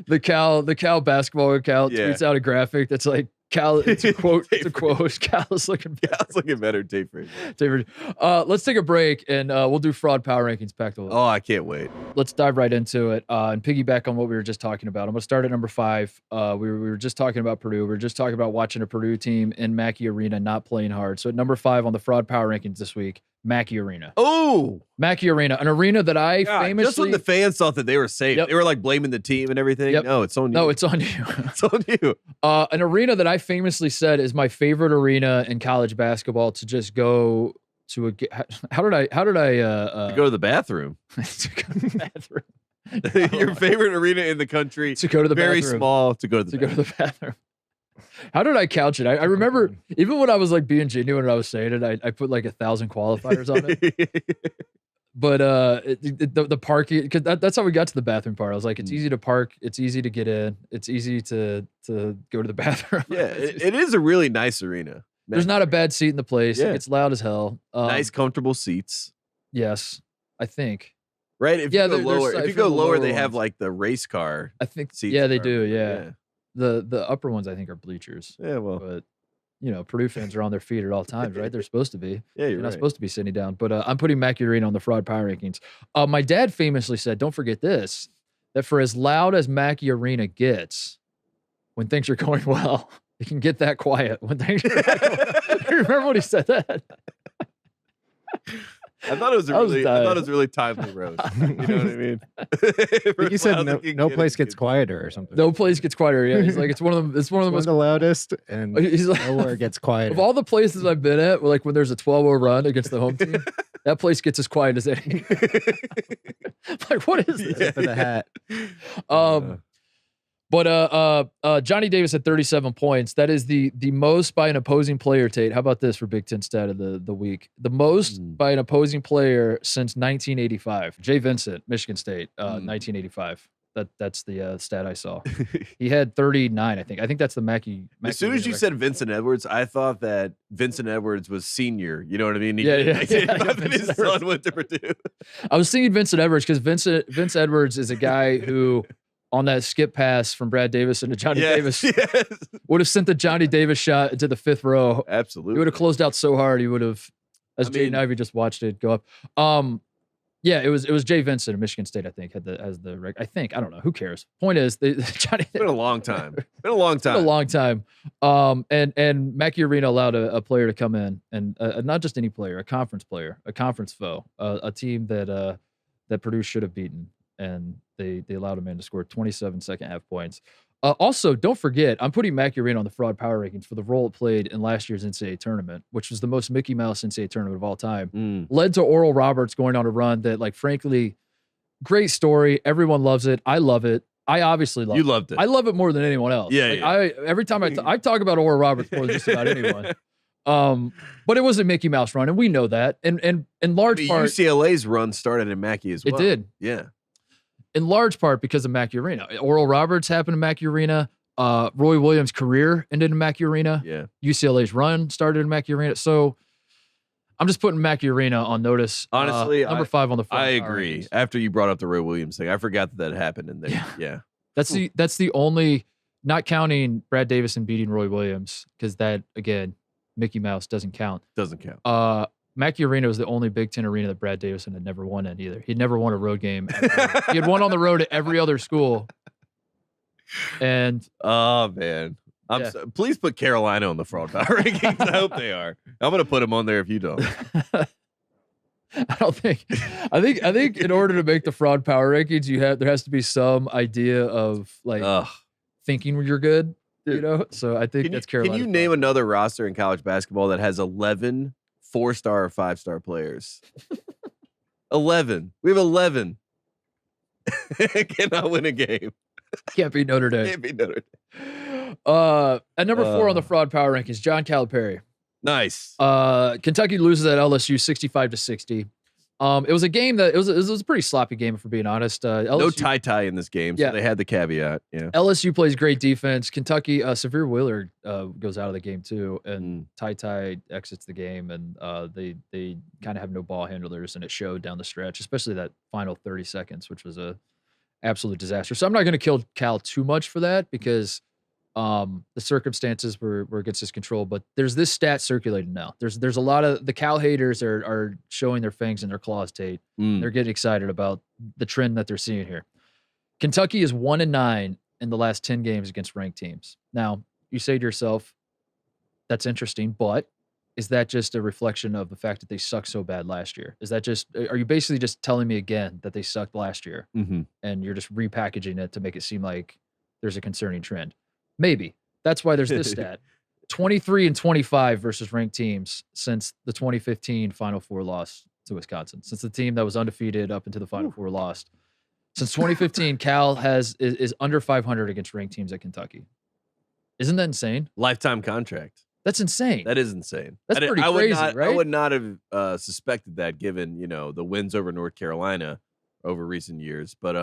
the Cal basketball account tweets out a graphic that's like Cal. It's a quote. It's a quote. Cal is looking better. Cal's looking better. Tate Frazier. Let's take a break and we'll do fraud power rankings packed away. Oh, I can't wait. Let's dive right into it and piggyback on what we were just talking about. I'm gonna start at number 5. We were just talking about Purdue. We were just talking about watching a Purdue team in Mackey Arena not playing hard. So at number 5 on the fraud power rankings this week, Mackey Arena. Oh, Mackey Arena, an arena that I famously. Just when the fans thought that they were safe, they were like blaming the team and everything. Yep. No, it's on you. No, it's on you. It's on you. An arena that I famously said is my favorite arena in college basketball to just go to how did I to go to the bathroom. To go to the bathroom. Your favorite arena in the country. To go to the very bathroom. small to go to the go to the bathroom. How did I couch it? I remember even when I was like being genuine when I was saying it, I put like 1,000 qualifiers on it. But the parking, because that's how we got to the bathroom part. I was like, it's easy to park, it's easy to get in, it's easy to go to the bathroom. Yeah, it is a really nice arena. There's not a bad seat in the place. Yeah. It's loud as hell. Nice, comfortable seats. Yes, I think. Right? If you go lower, they have like the race car. I think. Seats Yeah, they do. Yeah. The upper ones I think are bleachers. Yeah, well, but Purdue fans are on their feet at all times, right? They're supposed to be. Yeah, you're not supposed to be sitting down. But I'm putting Mackey Arena on the fraud power rankings. My dad famously said, "Don't forget this: that for as loud as Mackey Arena gets, when things are going well, it can get that quiet when things are going well." You remember when he said that? I thought it was a really timely roast. You know what I mean? You said no place gets quieter or something. No place gets quieter. Yeah, he's like it's one of the most loudest, and he's like, nowhere gets quieter. Of all the places I've been at, like when there's a 12-0 run against the home team, that place gets as quiet as any. Like, what is this? For the hat. But Johnny Davis had 37 points. That is the most by an opposing player, Tate. How about this for Big Ten stat of the week? The most by an opposing player since 1985. Jay Vincent, Michigan State, 1985. That's the stat I saw. He had 39, I think. I think that's the Mackey as soon as you said Vincent Edwards, I thought that Vincent Edwards was senior. You know what I mean? His son went to Purdue. I was thinking Vincent Edwards because Vince Edwards is a guy who, on that skip pass from Brad Davis into Johnny Davis, would have sent the Johnny Davis shot into the 5th row. Absolutely. He would have closed out so hard. He would have, as Jaden Ivey just watched it go up. Yeah, it was Jay Vincent of Michigan State, I think, has the record. I think, I don't know. Who cares? Point is, Johnny. It's been a long time. And Mackey Arena allowed a player to come in, and not just any player, a conference player, a conference foe, a team that Purdue should have beaten. And they allowed him in to score 27 second half points. Also, don't forget, I'm putting Mackey Arena on the fraud power rankings for the role it played in last year's NCAA tournament, which was the most Mickey Mouse NCAA tournament of all time. Led to Oral Roberts going on a run that, like, frankly, great story. Everyone loves it. I love it. I obviously love it. You loved it. I love it more than anyone else. Yeah, every time I talk about Oral Roberts more than just about anyone. But it was a Mickey Mouse run, and we know that. And in large part, UCLA's run started in Mackey as well. It did. Yeah. In large part because of Mackey Arena. Oral Roberts happened in Mackey Arena. Roy Williams' career ended in Mackey Arena. Yeah. UCLA's run started in Mackey Arena. So I'm just putting Mackey Arena on notice. Honestly, number 5 on the front. I agree. Rankings. After you brought up the Roy Williams thing, I forgot that happened in there. Yeah. That's the only, not counting Brad Davison beating Roy Williams, because that, again, Mickey Mouse doesn't count. Doesn't count. Mackey Arena was the only Big Ten arena that Brad Davison had never won in either. He'd never won a road game. He had won on the road at every other school. And oh man, please put Carolina on the fraud power rankings. I hope they are. I'm gonna put them on there if you don't. I think in order to make the fraud power rankings, there has to be some idea of like thinking you're good. Dude, you know, so I think that's Carolina. Can you name another roster in college basketball that has 11 4-star or 5-star players? 11. We have 11. Cannot win a game. Can't be Notre Dame. Can't be Notre Dame. At number 4 on the fraud power rankings, John Calipari. Nice. Kentucky loses at LSU 65-60. It was a game that it was a pretty sloppy game, if we're being honest. LSU, no tie in this game, so they had the caveat. Yeah, LSU plays great defense. Kentucky, Severe Wheeler goes out of the game too, and Tate exits the game, and they kind of have no ball handlers, and it showed down the stretch, especially that final 30 seconds, which was a absolute disaster. So I'm not going to kill Cal too much for that because the circumstances were against his control, but there's this stat circulating now. There's a lot of the Cal haters are showing their fangs in their claws, Tate. They're getting excited about the trend that they're seeing here. Kentucky is 1-9 in the last 10 games against ranked teams. Now, you say to yourself, that's interesting, but is that just a reflection of the fact that they sucked so bad last year? Are you basically just telling me again that they sucked last year and you're just repackaging it to make it seem like there's a concerning trend? Maybe. That's why there's this stat. 23-25 versus ranked teams since the 2015 Final Four loss to Wisconsin. Since the team that was undefeated up into the Final Four lost. Since 2015, Cal is under 500 against ranked teams at Kentucky. Isn't that insane? Lifetime contract. That's insane. That is insane. That's pretty crazy, right? I would not have suspected that given, the wins over North Carolina over recent years. But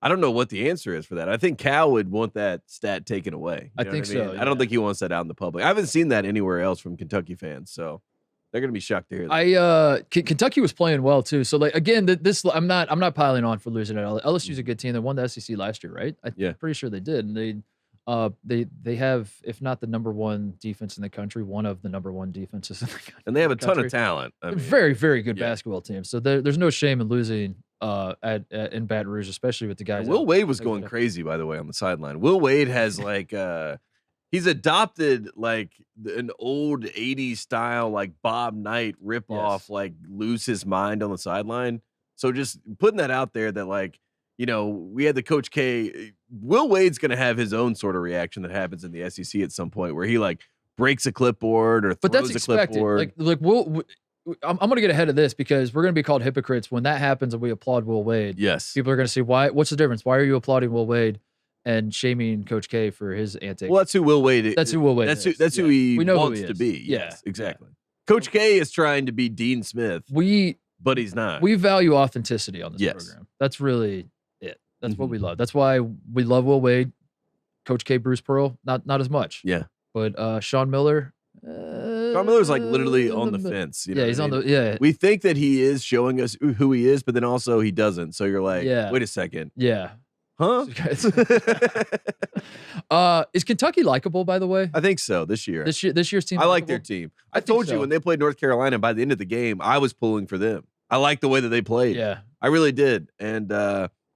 I don't know what the answer is for that. I think Cal would want that stat taken away. I think so. Yeah. I don't think he wants that out in the public. I haven't seen that anywhere else from Kentucky fans, so they're going to be shocked to hear that. Kentucky was playing well too. So like again, I'm not piling on for losing at LSU's a good team. They won the SEC last year, right? I'm pretty sure they did. And they have, if not the number one defense in the country, one of the number one defenses in the country. And they have a ton of talent. I mean, very, very good basketball team. So there's no shame in losing in Baton Rouge, especially with the guys. Will Wade was going crazy, by the way, on the sideline. Will Wade has he's adopted like an old 80s style, like Bob Knight ripoff, like lose his mind on the sideline. So just putting that out there that we had the Coach K. Will Wade's going to have his own sort of reaction that happens in the SEC at some point where he breaks a clipboard or throws that's expected. clipboard. I'm going to get ahead of this because we're going to be called hypocrites when that happens and we applaud Will Wade. Yes. People are going to say, what's the difference? Why are you applauding Will Wade and shaming Coach K for his antics? Well, that's who Will Wade is. That's who Will Wade is. That's who he wants to be. Yes, exactly. Coach K is trying to be Dean Smith, but he's not. We value authenticity on this program. That's really it. That's what we love. That's why we love Will Wade. Coach K, Bruce Pearl, not as much. Yeah. But Sean Miller. Sean Miller's literally on the fence. He's on the. We think that he is showing us who he is, but then also he doesn't. So you're like, wait a second. Yeah. Huh? Is Kentucky likable, by the way? I think so this year. This year's team. I like their team. I told you when they played North Carolina, by the end of the game, I was pulling for them. I like the way that they played. Yeah. I really did. And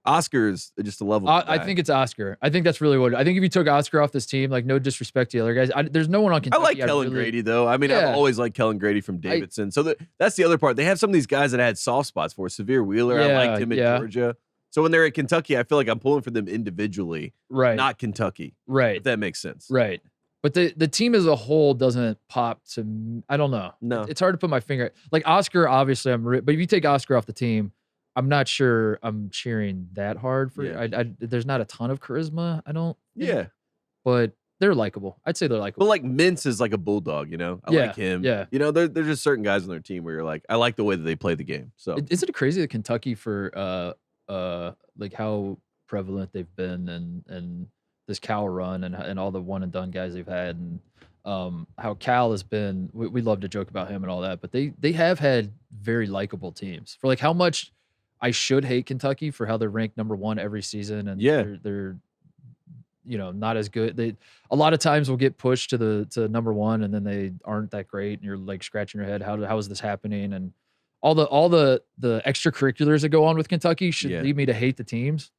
Oscar's just a level. I think it's Oscar. I think that's really what. I think if you took Oscar off this team, no disrespect to the other guys, there's no one on Kentucky. I like Kellen Grady though. I mean, I've always liked Kellen Grady from Davidson. So that's the other part. They have some of these guys that I had soft spots for. Severe Wheeler, I liked him in Georgia. So when they're at Kentucky, I feel like I'm pulling for them individually, right? Not Kentucky, right? If that makes sense, right? But the team as a whole doesn't pop to. I don't know. No, it's hard to put my finger. Like Oscar, obviously, but if you take Oscar off the team, I'm not sure I'm cheering that hard for. There's not a ton of charisma. I don't. Yeah, but they're likable. I'd say they're likable. But Mintz is like a bulldog, I like him. Yeah. There's just certain guys on their team where you're like, I like the way that they play the game. So isn't it crazy that Kentucky for how prevalent they've been and this Cal run and all the one and done guys they've had and how Cal has been. We love to joke about him and all that, but they have had very likable teams for how much I should hate Kentucky for how they're ranked number one every season and they're not as good. A lot of times will get pushed to number one and then they aren't that great and you're scratching your head, how is this happening? And all the extracurriculars that go on with Kentucky should lead me to hate the teams.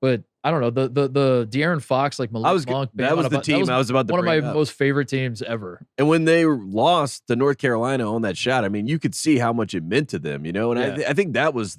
But I don't know, the De'Aaron Fox, Malik Monk. That was the team I was about to bring up. One of my most favorite teams ever. And when they lost to North Carolina on that shot, I mean, you could see how much it meant to them, And I think that's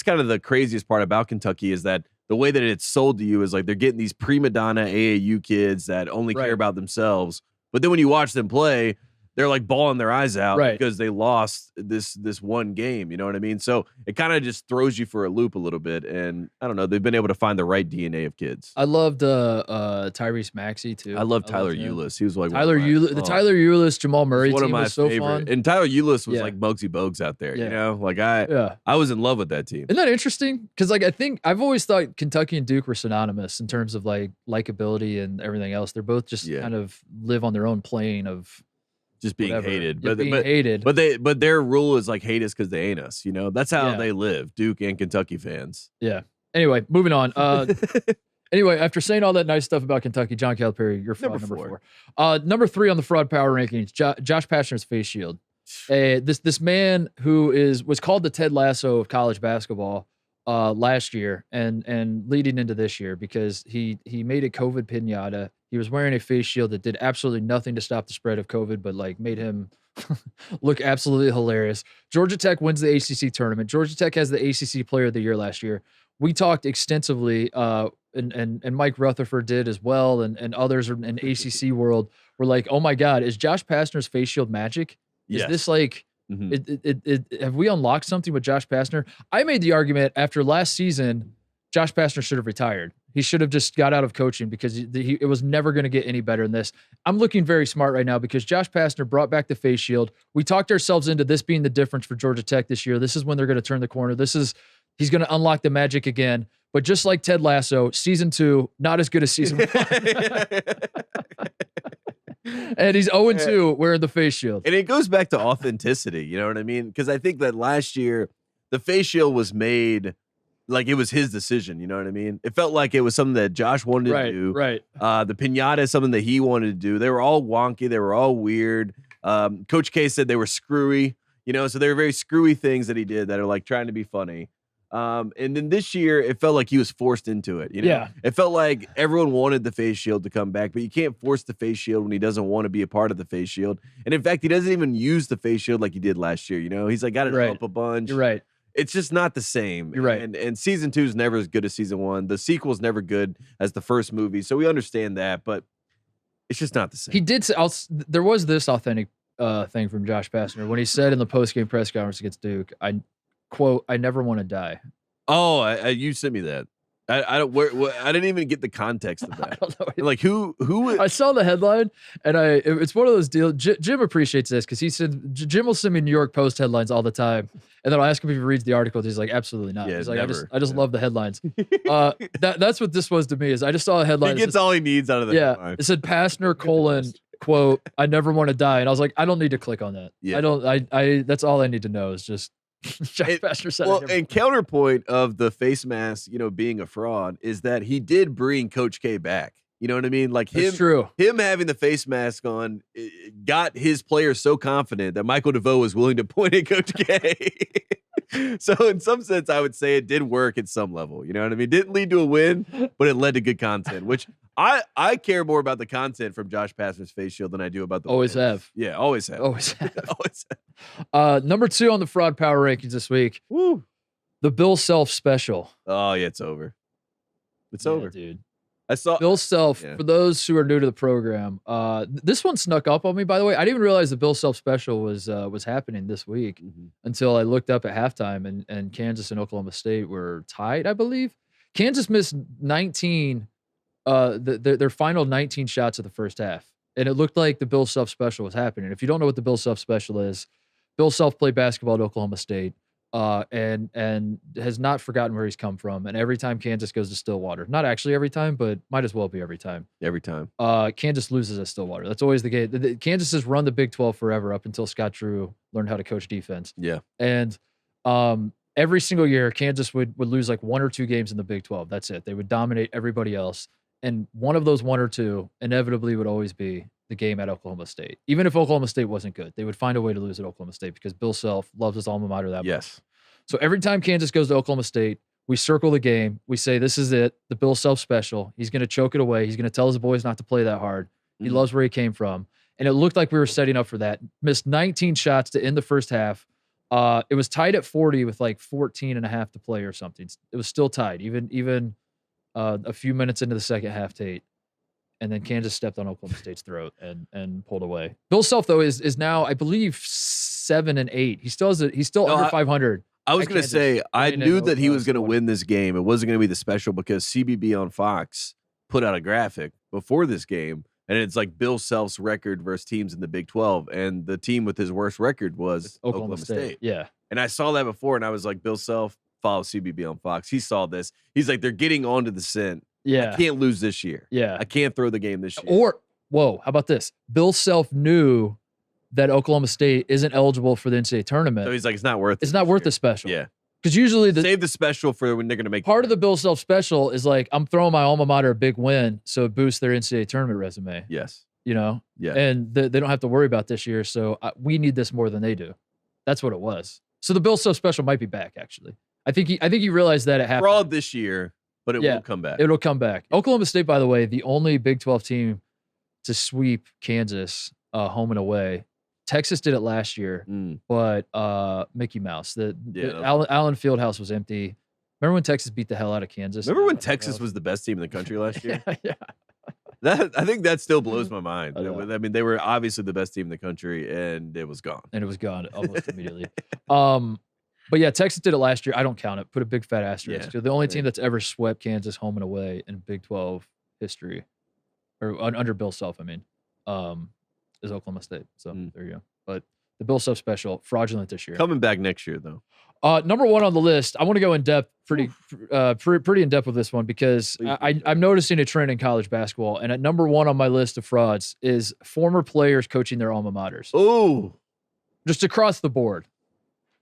kind of the craziest part about Kentucky is that the way that it's sold to you is they're getting these prima donna AAU kids that only care about themselves. But then when you watch them play, they're like bawling their eyes out Right. because they lost this one game. You know what I mean? So it kind of just throws you for a loop a little bit. And I don't know, they've been able to find the right DNA of kids. I loved Tyrese Maxey too. I love Tyler Ulis. He was like Tyler Ulis, Jamal Murray one team of my was so favorite. fun. And Tyler Ulis was like Muggsy Bogues out there. You know, like I was in love with that team. Isn't that interesting? Because like I think I've always thought Kentucky and Duke were synonymous in terms of like likability and everything else. They're both just kind of live on their own plane of just being hated. Hated. But their rule is like hate us because they ain't us. You know, that's how they live. Duke and Kentucky fans. Yeah. Anyway, moving on. Anyway, after saying all that nice stuff about Kentucky, John Calipari, you're fraud number 4. Number 3 on the fraud power rankings, Josh Pastner's face shield. This man who was called the Ted Lasso of college basketball last year and leading into this year because he made a COVID pinata. He was wearing a face shield that did absolutely nothing to stop the spread of COVID, but like made him look absolutely hilarious. Georgia Tech wins the ACC tournament. Georgia Tech has the ACC Player of the Year last year. We talked extensively, and Mike Rutherford did as well, and others in ACC world were like, "Oh my God, is Josh Pastner's face shield magic? Is this like?" Have we unlocked something with Josh Pastner? I made the argument after last season, Josh Pastner should have retired. He should have just got out of coaching because it was never going to get any better than this. I'm looking very smart right now because Josh Pastner brought back the face shield. We talked ourselves into this being the difference for Georgia Tech this year. This is when they're going to turn the corner. He's going to unlock the magic again. But just like Ted Lasso, season 2, not as good as season 1. And he's 0-2 wearing the face shield. And it goes back to authenticity. You know what I mean? Because I think that last year, the face shield was made like it was his decision. You know what I mean? It felt like it was something that Josh wanted to do. Right. The pinata is something that he wanted to do. They were all wonky. They were all weird. Coach K said they were screwy. You know, so they were very screwy things that he did that are like trying to be funny. And then this year, it felt like he was forced into it. You know? Yeah. It felt like everyone wanted the face shield to come back, but you can't force the face shield when he doesn't want to be a part of the face shield. And in fact, he doesn't even use the face shield like he did last year. You know, he's like got it up a bunch. You're right. It's just not the same. You're right. And season 2 is never as good as season 1. The sequel is never good as the first movie. So we understand that, but it's just not the same. He did say, there was this authentic thing from Josh Pastner when he said in the post-game press conference against Duke, I quote, "I never want to die." Oh, you sent me that. I don't. I didn't even get the context of that. I don't know. Like who? I saw the headline, and it's one of those deals. Jim appreciates this because he said Jim will send me New York Post headlines all the time, and then I'll ask him if he reads the articles. He's like, absolutely not. Yeah, he's like, never. I just love the headlines. That's what this was to me. Is I just saw a headline. He gets all he needs out of that. Yeah, headline. it said Pastner quote, "I never want to die," and I was like, I don't need to click on that. Yeah. I don't. I that's all I need to know is just. Josh Pastner said and counterpoint of the face mask, you know, being a fraud is that he did bring Coach K back. You know what I mean? Like him having the face mask on got his players so confident that Michael DeVoe was willing to point at Coach K. So in some sense, I would say it did work at some level. You know what I mean? It didn't lead to a win, but it led to good content, which I care more about the content from Josh Pastner's face shield than I do about the always wins. have. Yeah, always have. Always have. Always have. Number 2 on the fraud power rankings this week. Woo. The Bill Self special. Oh yeah, it's over. It's over, dude. I saw Bill Self. For those who are new to the program, this one snuck up on me. By the way, I didn't even realize the Bill Self special was happening this week until I looked up at halftime, and Kansas and Oklahoma State were tied, I believe. Kansas missed 19, their final 19 shots of the first half, and it looked like the Bill Self special was happening. If you don't know what the Bill Self special is, Bill Self played basketball at Oklahoma State. And has not forgotten where he's come from. And every time Kansas goes to Stillwater, not actually every time, but might as well be every time. Every time. Kansas loses at Stillwater. That's always the game. Kansas has run the Big 12 forever up until Scott Drew learned how to coach defense. Yeah. And every single year, Kansas would lose like 1 or 2 games in the Big 12. That's it. They would dominate everybody else. And one of those 1 or 2 inevitably would always be the game at Oklahoma State. Even if Oklahoma State wasn't good, they would find a way to lose at Oklahoma State because Bill Self loves his alma mater that much. So every time Kansas goes to Oklahoma State, we circle the game. We say, this is it, the Bill Self special. He's going to choke it away. He's going to tell his boys not to play that hard. He loves where he came from. And it looked like we were setting up for that. Missed 19 shots to end the first half. It was tied at 40 with like 14 and a half to play or something. It was still tied, even a few minutes into the second half, Tate. and then Kansas stepped on Oklahoma State's throat and pulled away. Bill Self though is now, I believe, 7-8. He's still under 500. I was going to say, I knew that he was going to win this game. It wasn't going to be the special because CBB on Fox put out a graphic before this game, and it's like Bill Self's record versus teams in the Big 12, and the team with his worst record was Oklahoma State. Yeah. And I saw that before, and I was like, Bill Self follows CBB on Fox. He saw this. He's like, they're getting onto the scent. Yeah. I can't lose this year. Yeah. I can't throw the game this year. Or, whoa, how about this? Bill Self knew that Oklahoma State isn't eligible for the NCAA tournament. So he's like, it's not worth it. It's not worth the special. Yeah. Because usually save the special for when they're going to make part of the Bill Self special is like, I'm throwing my alma mater a big win, so it boosts their NCAA tournament resume. Yes. You know? Yeah. And they don't have to worry about this year, so we need this more than they do. That's what it was. So the Bill Self special might be back, actually. I think he realized that it happened. Fraud this year, but it will come back. It'll come back. Oklahoma State, by the way, the only Big 12 team to sweep Kansas home and away. Texas did it last year, but Mickey Mouse. The Allen Fieldhouse was empty. Remember when Texas beat the hell out of Kansas? Remember when Texas was the best team in the country last year? Yeah. I think that still blows my mind. I mean, they were obviously the best team in the country, and it was gone. And it was gone almost immediately. But yeah, Texas did it last year. I don't count it. Put a big fat asterisk. Yeah. The only team that's ever swept Kansas home and away in Big 12 history, or under Bill Self, I mean, is Oklahoma State. So there you go. But the Bill Self special, fraudulent this year. Coming back next year, though. Number one on the list, I want to go in depth, pretty in depth with this one because I'm noticing a trend in college basketball. And at number one on my list of frauds is former players coaching their alma maters. Oh, just across the board.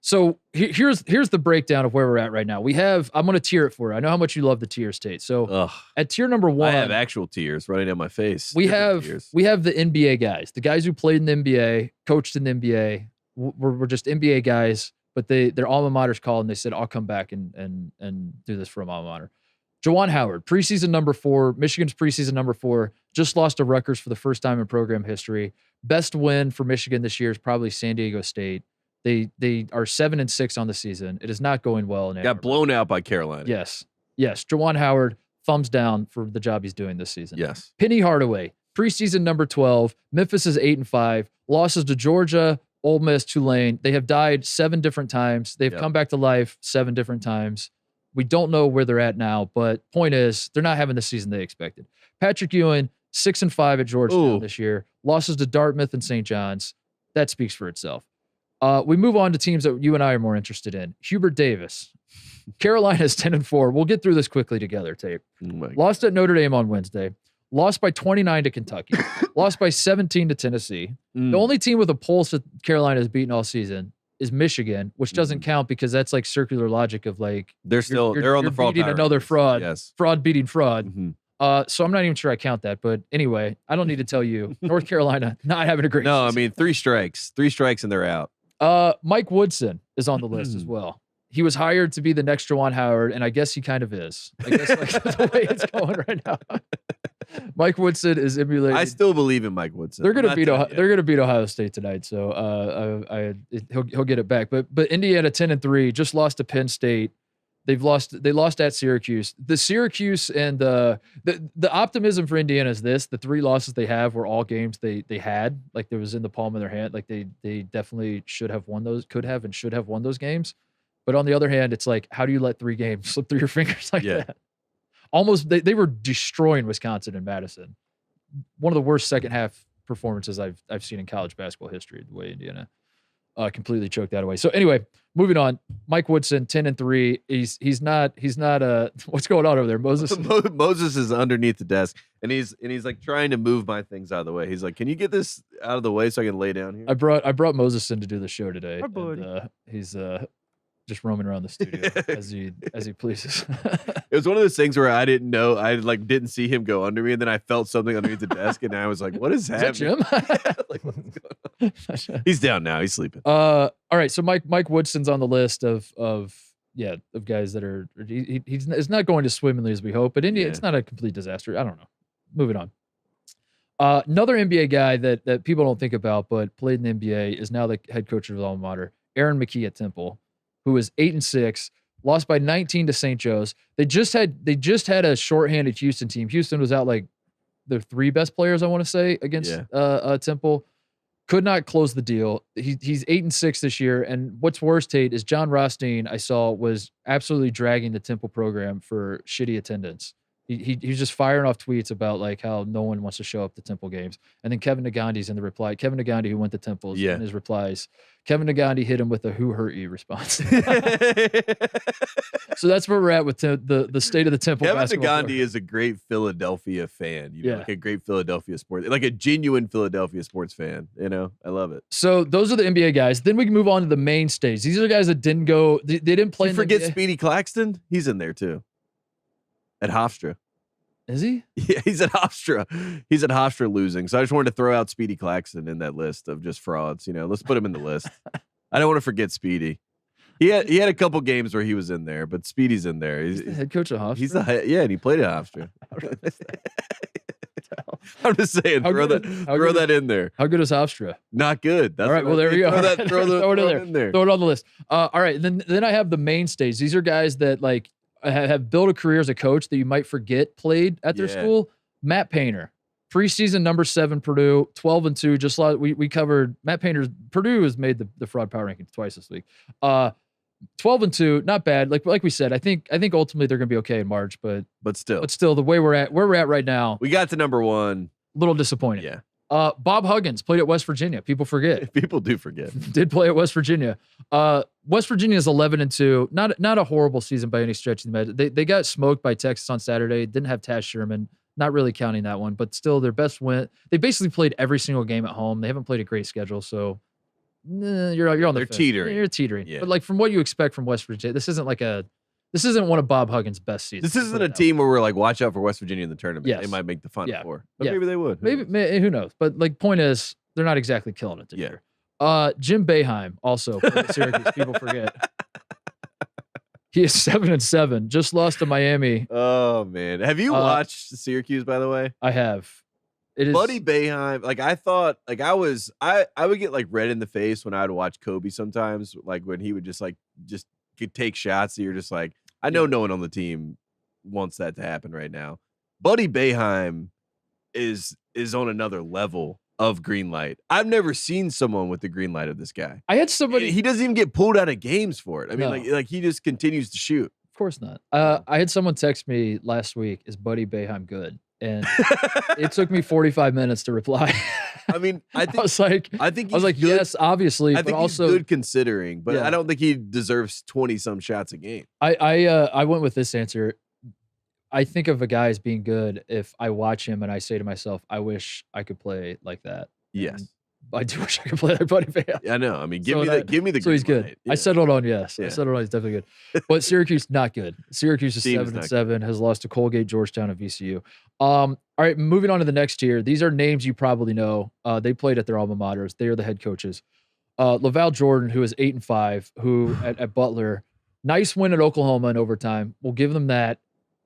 So here's the breakdown of where we're at right now. I'm going to tier it for you. I know how much you love the tiers, Tate. So at tier number one, I have actual tears running down my face. We have the NBA guys, the guys who played in the NBA, coached in the NBA. We're just NBA guys, but their alma maters called and they said, I'll come back and do this for a alma mater. Juwan Howard, preseason number 4, Michigan's preseason number 4, just lost to Rutgers for the first time in program history. Best win for Michigan this year is probably San Diego State. They are 7-6 on the season. It is not going well. Got blown out by Carolina. Yes. Juwan Howard, thumbs down for the job he's doing this season. Yes. Penny Hardaway, preseason number 12. Memphis is 8-5. Losses to Georgia, Ole Miss, Tulane. They have died 7 different times. They've come back to life 7 different times. We don't know where they're at now, but point is, they're not having the season they expected. Patrick Ewing, 6-5 at Georgetown this year. Losses to Dartmouth and St. John's. That speaks for itself. We move on to teams that you and I are more interested in. Hubert Davis. Carolina's 10-4. We'll get through this quickly together, Tate. Lost at Notre Dame on Wednesday. Lost by 29 to Kentucky. Lost by 17 to Tennessee. The only team with a pulse that Carolina has beaten all season is Michigan, which doesn't count because that's like circular logic of like they're on the fraud. Beating another fraud. Yes. Fraud beating fraud. So I'm not even sure I count that, but anyway, I don't need to tell you. North Carolina not having a great season. I mean 3 strikes and they're out. Mike Woodson is on the list as well. He was hired to be the next Juwan Howard, and I guess he kind of is. I guess like the way it's going right now. Mike Woodson is emulating. I still believe in Mike Woodson. They're going to beat Ohio State tonight, so he'll get it back. But Indiana 10-3 just lost to Penn State. They lost at Syracuse. The Syracuse and the optimism for Indiana is this: the 3 losses they have were all games they had, like there was in the palm of their hand. Like they definitely should have won those, could have and should have won those games. But on the other hand, it's like, how do you let 3 games slip through your fingers like that? Almost they were destroying Wisconsin and Madison. One of the worst second half performances I've seen in college basketball history. The way Indiana completely choked that away. So anyway, moving on. Mike Woodson, 10-3. He's not what's going on over there, Moses? Moses is underneath the desk and he's like trying to move my things out of the way. He's like, can you get this out of the way so I can lay down here? I brought Moses in to do the show today. Hi, buddy. And, he's just roaming around the studio as he pleases. It was one of those things where I didn't know. I didn't see him go under me, and then I felt something underneath the desk, and I was like, "What is happening?" That Jim? Like, what's going on? He's down now. He's sleeping. All right. So Mike Woodson's on the list of guys that are he's not going as swimmingly as we hope, but it's not a complete disaster. I don't know. Moving on. Another NBA guy that people don't think about, but played in the NBA, is now the head coach of his alma mater, Aaron McKee at Temple, who is 8-6, lost by 19 to St. Joe's. They just had a shorthanded Houston team. Houston was out like their 3 best players, I want to say, against Temple. Could not close the deal. He's 8-6 this year. And what's worse, Tate, is John Rothstein, I saw, was absolutely dragging the Temple program for shitty attendance. He was just firing off tweets about like how no one wants to show up to Temple games. And then Kevin Nagandi's in the reply. Kevin Nagandi, who went to Temple, in his replies. Kevin Nagandi hit him with a "Who hurt you" response. So that's where we're at with the state of the Temple. Kevin Nagandi is a great Philadelphia fan. Like a great Philadelphia sports, like a genuine Philadelphia sports fan. I love it. So those are the NBA guys. Then we can move on to the main stage. These are guys that didn't go. They didn't play. Forget Speedy Claxton. He's in there too. At Hofstra. Is he? Yeah, he's at Hofstra. He's at Hofstra losing. So I just wanted to throw out Speedy Claxton in that list of just frauds. Let's put him in the list. I don't want to forget Speedy. He had a couple games where he was in there, but Speedy's in there. He's the head coach of Hofstra. He's and he played at Hofstra. I'm just saying, throw that in there. How good is Hofstra? Not good. All right, well, there we go. Throw it in there. Throw it on the list. All right, then I have the main stage. These are guys that like have built a career as a coach that you might forget played at their school. Matt Painter, preseason number 7 Purdue, 12-2. Just like we covered Matt Painter's Purdue has made the fraud power rankings twice this week. 12-2, not bad. Like we said, I think ultimately they're gonna be okay in March, but still the way we're at right now, we got to number 1. A little disappointing. Yeah. Bob Huggins played at West Virginia. People forget. People do forget. Did play at West Virginia. West Virginia is 11-2. Not a horrible season by any stretch of the imagination. They got smoked by Texas on Saturday. Didn't have Taz Sherman. Not really counting that one, but still their best win. They basically played every single game at home. They haven't played a great schedule, so you're on the They're fence. teetering. You're teetering. Yeah. But like from what you expect from West Virginia, this isn't one of Bob Huggins' best seasons. This isn't a team where we're like, watch out for West Virginia in the tournament. Yes. They might make the Final Four. But Yeah. maybe they would. Maybe who knows? But like, point is, they're not exactly killing it this year. Jim Boeheim also played at Syracuse. People forget. He is 7-7. Just lost to Miami. Oh man, have you watched Syracuse? By the way, I have. It is Buddy Boeheim. Like I thought, like I would get like red in the face when I would watch Kobe sometimes. Like when he would just could take shots. So you're just like, I know no one on the team wants that to happen right now. Buddy Boeheim is on another level of green light. I've never seen someone with the green light of this guy. I had somebody. He doesn't even get pulled out of games for it. I mean, No. like he just continues to shoot. Of course not. I had someone text me last week, "Is Buddy Boeheim good?" And it took me 45 minutes to reply. I mean, I was like, good. yes, obviously, I but think also he's good considering, but I don't think he deserves 20-some shots a game. I went with this answer. I think of a guy as being good if I watch him and I say to myself, I wish I could play like that. Yes. And I do wish I could play like Buddy Boeheim. Yeah, I know. I mean, give me the So he's good. light. Yeah. I settled on yes. Yeah. I settled on he's definitely good. But Syracuse, not good. Syracuse is Team's 7-7, has lost to Colgate, Georgetown, and VCU. All right, moving on to the next tier. These are names you probably know. They played at their alma maters. They are the head coaches. LaVall Jordan, who is 8-5, who at Butler, nice win at Oklahoma in overtime. We'll give them that.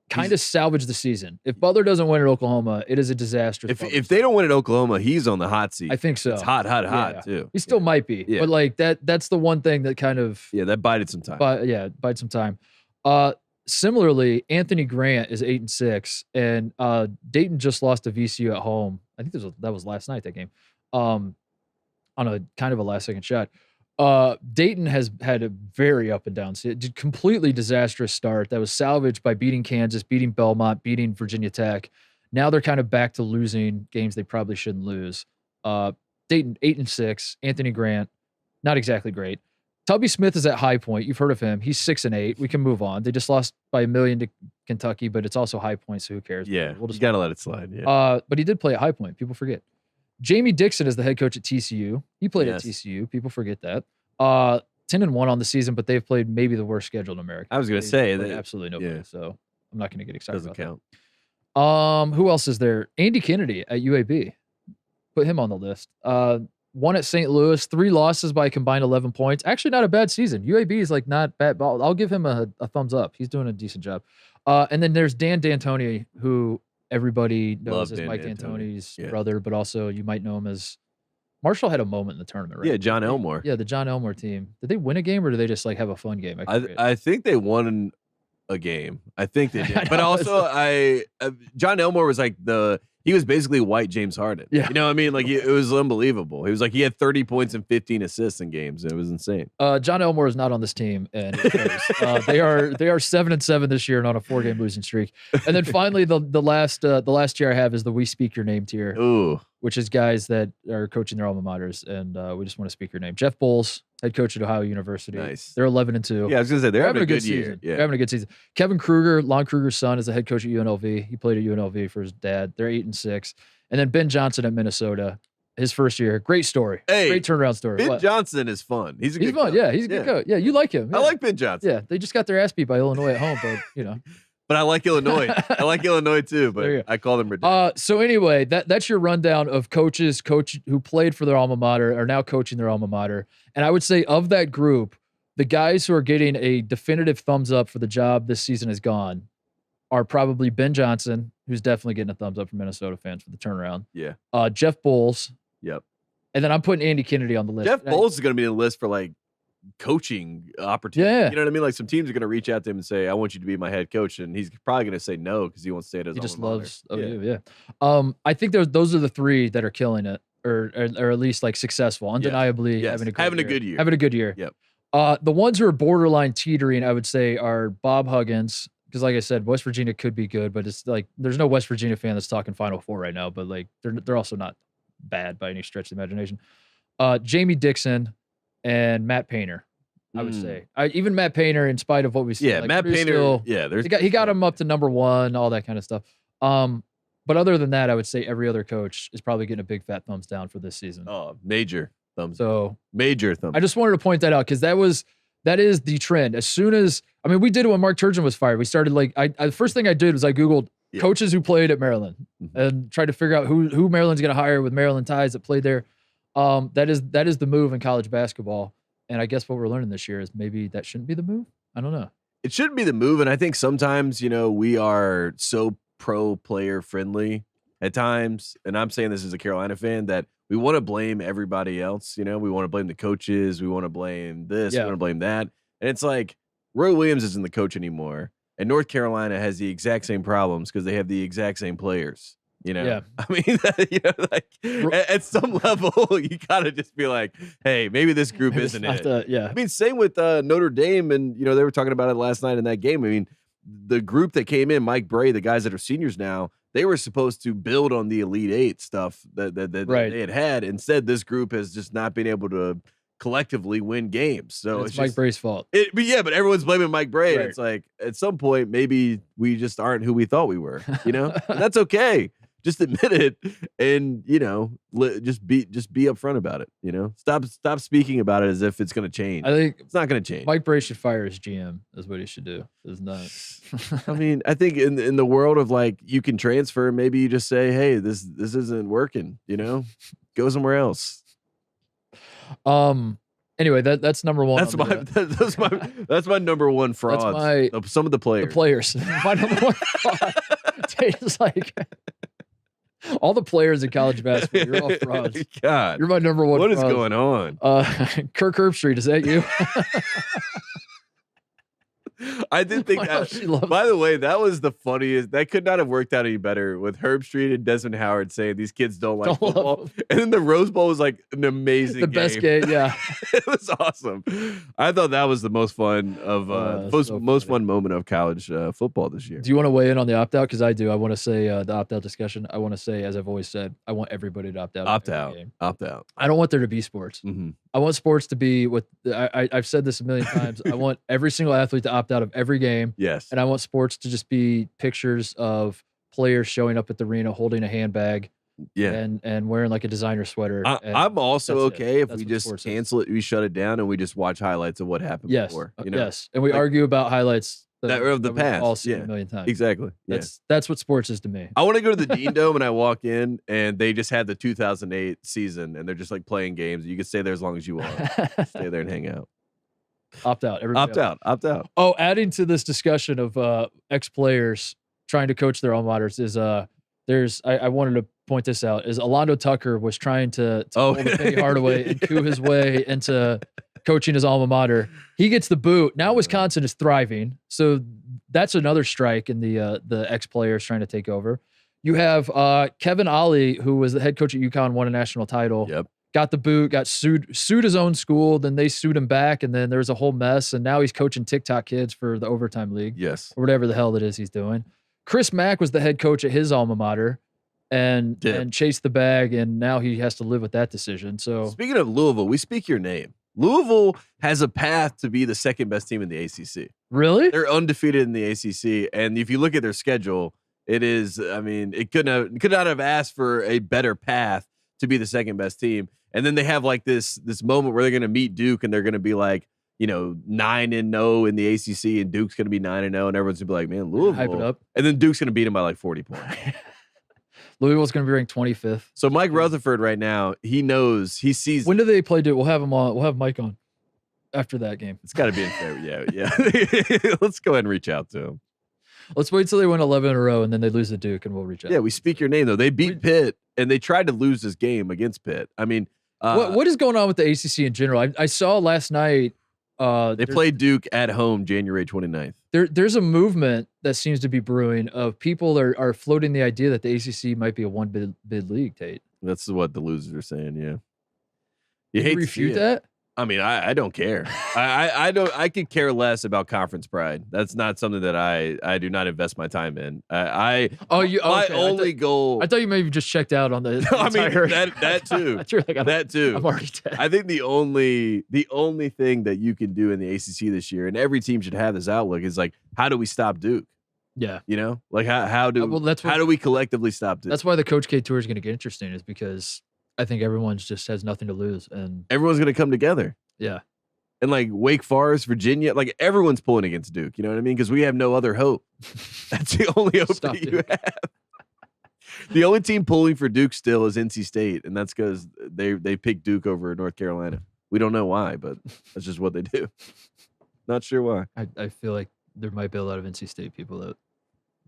Kind of salvage the season. If Butler doesn't win at Oklahoma, it is a disaster. If they don't win at Oklahoma, he's on the hot seat. I think so. It's hot too. He still might be. Yeah. But like that's the one thing that kind of that bided some time. Bide some time. Similarly, Anthony Grant is 8-6, and Dayton just lost to VCU at home. I think that was last night, that game. On a kind of a last second shot. Dayton has had a very up and down, completely disastrous start that was salvaged by beating Kansas, beating Belmont, beating Virginia Tech. Now they're kind of back to losing games they probably shouldn't lose. Dayton 8-6, Anthony Grant, not exactly great. Tubby Smith is at High Point. You've heard of him. He's 6-8. We can move on. They just lost by 1 million to Kentucky, but it's also High Point, so who cares? Yeah, we'll just gotta let it slide. Yeah. But he did play at High Point. People forget. Jamie Dixon is the head coach at TCU. He played at TCU. People forget that. 10-1 on the season, but they've played maybe the worst schedule in America. I was going to say that absolutely nobody. So I'm not going to get excited. Doesn't count. Who else is there? Andy Kennedy at UAB. Put him on the list. One at St. Louis, 3 losses by a combined 11 points. Actually, not a bad season. UAB is like not bad. I'll give him a thumbs up. He's doing a decent job. And then there's Dan D'Antoni, who everybody knows as Mike D'Antoni's brother, but also you might know him as Marshall had a moment in the tournament, right? Yeah, John Elmore. Yeah, the John Elmore team. Did they win a game or did they just like have a fun game? I think they won a game. I think they did. But also, John Elmore was like He was basically white James Harden. Yeah. You know what I mean? Like, it was unbelievable. He was like, he had 30 points and 15 assists in games. It was insane. John Elmore is not on this team, and they are 7-7 this year and on a 4-game losing streak. And then finally, the last tier I have is the We Speak Your Name tier. Ooh. Which is guys that are coaching their alma maters, and we just want to speak your name. Jeff Bowles, head coach at Ohio University. Nice. They're 11-2. Yeah, I was gonna say they're having a good year. season. Yeah. They're having a good season. Kevin Kruger, Lon Kruger's son, is the head coach at UNLV. He played at UNLV for his dad. They're 8-6. And then Ben Johnson at Minnesota, his first year. Great story. Hey, great turnaround story. Ben Johnson is fun. He's fun. coach. Yeah, he's a good coach. Yeah, you like him. Yeah. I like Ben Johnson. Yeah, they just got their ass beat by Illinois at home, but you know. But I like Illinois. I like Illinois too, but I call them ridiculous. So anyway, that's your rundown of coaches who played for their alma mater, are now coaching their alma mater. And I would say of that group, the guys who are getting a definitive thumbs up for the job this season is gone are probably Ben Johnson, who's definitely getting a thumbs up from Minnesota fans for the turnaround. Yeah. Jeff Bowles. Yep. And then I'm putting Andy Kennedy on the list. Jeff Bowles is going to be on the list for like coaching opportunity. Yeah. You know what I mean? Like some teams are going to reach out to him and say, I want you to be my head coach. And he's probably going to say no because he wants to stay at his He just alma mater. loves OU, yeah. I think those are the three that are killing it or at least like successful, undeniably having a good year. Having a good year. Yep. The ones who are borderline teetering, I would say, are Bob Huggins. Because like I said, West Virginia could be good, but it's like there's no West Virginia fan that's talking Final Four right now. But like they're also not bad by any stretch of the imagination. Jamie Dixon and Matt Painter, I would say. Even Matt Painter, in spite of what we see. Yeah, like, Matt Painter. He got him up to number one, all that kind of stuff. But other than that, I would say every other coach is probably getting a big fat thumbs down for this season. Oh, major thumbs. So major thumbs. I just wanted to point that out because that is the trend. As soon as we did it when Mark Turgeon was fired. We started the first thing I did was I Googled coaches who played at Maryland and tried to figure out who Maryland's going to hire with Maryland ties that played there. That is the move in college basketball. And I guess what we're learning this year is maybe that shouldn't be the move. I don't know. It shouldn't be the move. And I think sometimes, we are so pro player friendly at times. And I'm saying this as a Carolina fan that we want to blame everybody else. We want to blame the coaches. We want to blame this. We want to blame that. And it's like Roy Williams isn't the coach anymore. And North Carolina has the exact same problems because they have the exact same players. Yeah. I mean, at some level, you gotta just be like, hey, maybe this group isn't it. I mean, same with Notre Dame, and they were talking about it last night in that game. I mean, the group that came in, Mike Bray, the guys that are seniors now, they were supposed to build on the Elite Eight stuff that they had. Instead, this group has just not been able to collectively win games. So it's Mike Bray's fault. But everyone's blaming Mike Bray. Right. And it's like at some point, maybe we just aren't who we thought we were. And that's okay. Just admit it, and just be upfront about it. Stop speaking about it as if it's going to change. I think it's not going to change. Mike Bray should fire his GM. Is what he should do. Is not. I mean, I think in the world of like you can transfer, maybe you just say, hey, this isn't working. Go somewhere else. Anyway, that's number one. That's my number one fraud. Some of the players. The players. My number one fraud. Tate's like. All the players in college basketball, you're all frauds. God, you're my number one. What is going on? Kirk Herbstreit, is that you? I did think that. By the way, that was the funniest. That could not have worked out any better with Herbstreit and Desmond Howard saying these kids don't like football. And then the Rose Bowl was like an amazing game. Best game, yeah. It was awesome. I thought that was the most fun of most fun moment of college football this year. Do you want to weigh in on the opt-out? Because I do. I want to say the opt-out discussion. I want to say, as I've always said, I want everybody to opt out. Opt out. I don't want there to be sports. Mm-hmm. I want sports to be what I've said this a million times. I want every single athlete to opt out of every game. Yes. And I want sports to just be pictures of players showing up at the arena holding a handbag. Yeah. And wearing like a designer sweater. I'm also okay if we just cancel it, we shut it down, and we just watch highlights of what happened before. Yes. And we argue about highlights that of the past. All seen a million times. Exactly. That's what sports is to me. I want to go to the Dean Dome and I walk in and they just had the 2008 season and they're just like playing games. You can stay there as long as you want. Stay there and hang out. Opt out. Opt out. Oh, adding to this discussion of ex-players trying to coach their alma maters is I wanted to point this out, is Alondo Tucker was trying to pull the Penny Hardaway and coup his way into coaching his alma mater. He gets the boot. Now Wisconsin is thriving. So that's another strike in the ex-players trying to take over. You have Kevin Ollie, who was the head coach at UConn, won a national title. Yep. Got the boot, got sued his own school, then they sued him back, and then there was a whole mess, and now he's coaching TikTok kids for the overtime league. Yes. Or whatever the hell it is he's doing. Chris Mack was the head coach at his alma mater and chased the bag, and now he has to live with that decision. So speaking of Louisville, we speak your name. Louisville has a path to be the second best team in the ACC. Really? They're undefeated in the ACC, and if you look at their schedule, it is, I mean, it could not have asked for a better path to be the second best team. And then they have like this moment where they're going to meet Duke, and they're going to be like, 9-0 in the ACC, and Duke's going to be 9-0, and everyone's going to be like, man, Louisville. Hype it up. And then Duke's going to beat them by like 40 points. Louisville's going to be ranked 25th. So Mike Rutherford right now, he sees. When do they play Duke? We'll have him on. We'll have Mike on after that game. It's got to be in February. Yeah. Let's go ahead and reach out to him. Let's wait till they win 11 in a row, and then they lose to Duke, and we'll reach out. Yeah, we speak your name, though. They beat Pitt, and they tried to lose this game against Pitt. I mean, what is going on with the ACC in general? I saw last night. They played Duke at home January 29th. There's a movement that seems to be brewing of people are floating the idea that the ACC might be a one bid league, Tate. That's what the losers are saying, yeah. You hate to refute that? I mean, I don't care. I could care less about conference pride. That's not something that I do not invest my time in. My only goal. I thought you maybe just checked out on the. I mean that too. That too. I'm already dead. I think the only thing that you can do in the ACC this year, and every team should have this outlook, is like, how do we stop Duke? Yeah, like how do we collectively stop Duke? That's why the Coach K tour is going to get interesting, is because I think everyone's just has nothing to lose, and everyone's going to come together. Yeah. And like Wake Forest, Virginia, like everyone's pulling against Duke. You know what I mean? Because we have no other hope. That's the only hope that you have. The only team pulling for Duke still is NC State, and that's because they picked Duke over North Carolina. We don't know why, but that's just what they do. Not sure why. I feel like there might be a lot of NC State people that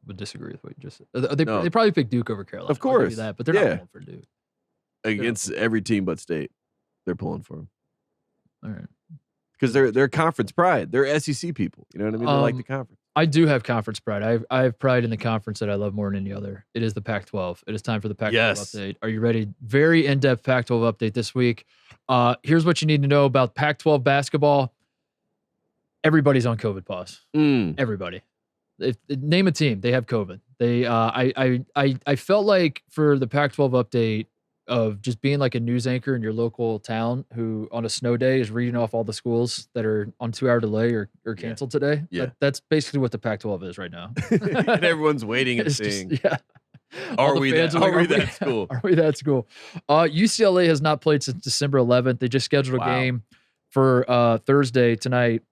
would disagree with what you just said. They probably picked Duke over Carolina. Of course. That, but they're not pulling for Duke. Against every team but State, they're pulling for them. All right. Because they're conference pride. They're SEC people. You know what I mean? They like the conference. I do have conference pride. I have pride in the conference that I love more than any other. It is the Pac-12. It is time for the Pac-12 update. Are you ready? Very in-depth Pac-12 update this week. Here's what you need to know about Pac-12 basketball. Everybody's on COVID pause. Everybody. Name a team. They have COVID. I felt like for the Pac-12 update, of just being like a news anchor in your local town who on a snow day is reading off all the schools that are on 2-hour delay or canceled today. Yeah. That's basically what the Pac-12 is right now. And everyone's waiting and seeing. Are we that school? Are we that school? UCLA has not played since December 11th. They just scheduled a game for Thursday tonight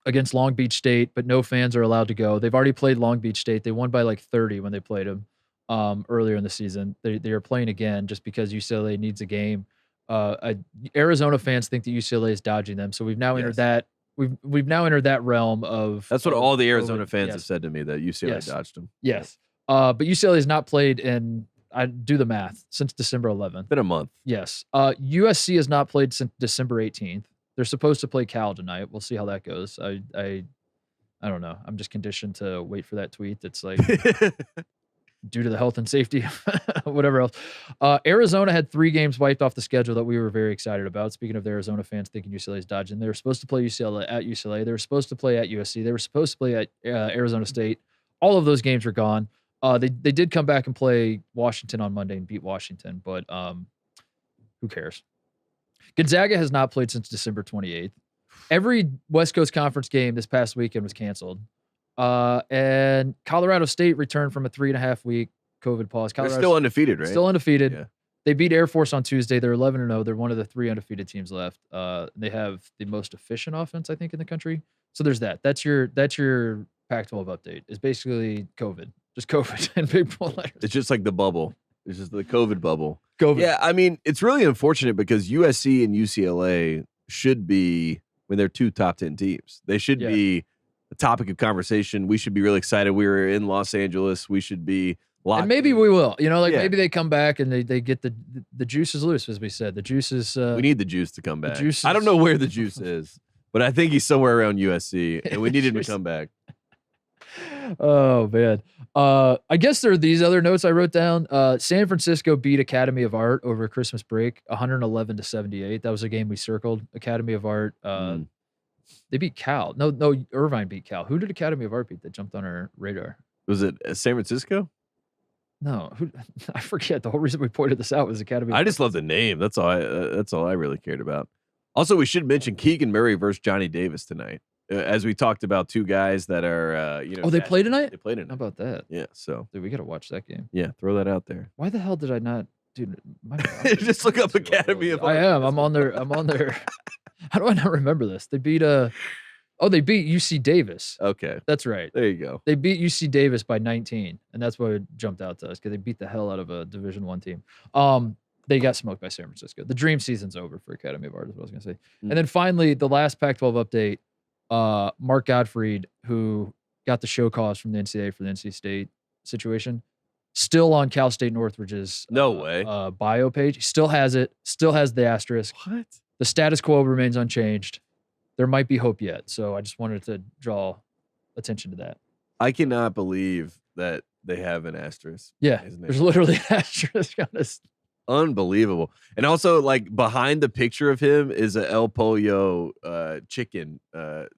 against Long Beach State, but no fans are allowed to go. They've already played Long Beach State. They won by like 30 when they played them. Earlier in the season. They are playing again just because UCLA needs a game. Arizona fans think that UCLA is dodging them. So we've now entered that. We've now entered that realm of. That's what all the Arizona fans have said to me, that UCLA dodged them. Yes. But UCLA has not played in, I do the math, since December 11th. Been a month. Yes. USC has not played since December 18th. They're supposed to play Cal tonight. We'll see how that goes. I don't know. I'm just conditioned to wait for that tweet. That's like. Due to the health and safety, whatever else. Arizona had 3 games wiped off the schedule that we were very excited about. Speaking of the Arizona fans thinking UCLA is dodging, they were supposed to play UCLA. They were supposed to play at USC. They were supposed to play at Arizona State. All of those games are gone. They did come back and play Washington on Monday and beat Washington, but who cares? Gonzaga has not played since December 28th. Every West Coast Conference game this past weekend was canceled. And Colorado State returned from a 3.5-week COVID pause. They're still undefeated, right? Still undefeated. Yeah. They beat Air Force on Tuesday. They're 11-0. They're one of the 3 undefeated teams left. They have the most efficient offense, I think, in the country. So there's that. That's your Pac-12 update. It's basically COVID. Just COVID and big bold letters. It's just like the bubble. It's just the COVID bubble. COVID. Yeah, I mean, it's really unfortunate because USC and UCLA should be, when they're 2 top 10 teams. They should be a topic of conversation. We should be really excited. We were in Los Angeles. We should be locked. And maybe we will. Maybe they come back and they get the juice is loose, as we said. The juice is. We need the juice to come back. I don't know where the juice is, but I think he's somewhere around USC, and we need him to come back. Oh man. I guess there are these other notes I wrote down. San Francisco beat Academy of Art over Christmas break, 111-78. That was a game we circled. Academy of Art. They beat Cal. No, Irvine beat Cal. Who did Academy of Art beat that jumped on our radar? Was it San Francisco? No, I forget. The whole reason we pointed this out was Academy. I just love the name. That's all I really cared about. Also, we should mention Keegan Murray versus Johnny Davis tonight. As we talked about, two guys that are, Oh, they play tonight? They play tonight. How about that? Yeah, so. Dude, we got to watch that game. Yeah, throw that out there. Why the hell did I not, dude? Just look up Academy of Art. I am. I'm on there. How do I not remember this? They beat they beat UC Davis. Okay. That's right. There you go. They beat UC Davis by 19, and that's what jumped out to us because they beat the hell out of a Division I team. They got smoked by San Francisco. The dream season's over for Academy of Art, is what I was going to say. And then finally, the last Pac-12 update, Mark Gottfried, who got the show cause from the NCAA for the NC State situation, still on Cal State Northridge's bio page. He still has it, still has the asterisk. What? The status quo remains unchanged. There might be hope yet. So I just wanted to draw attention to that. I cannot believe that they have an asterisk. Yeah, there's literally an asterisk on this. Unbelievable. And also, like, behind the picture of him is a El Pollo chicken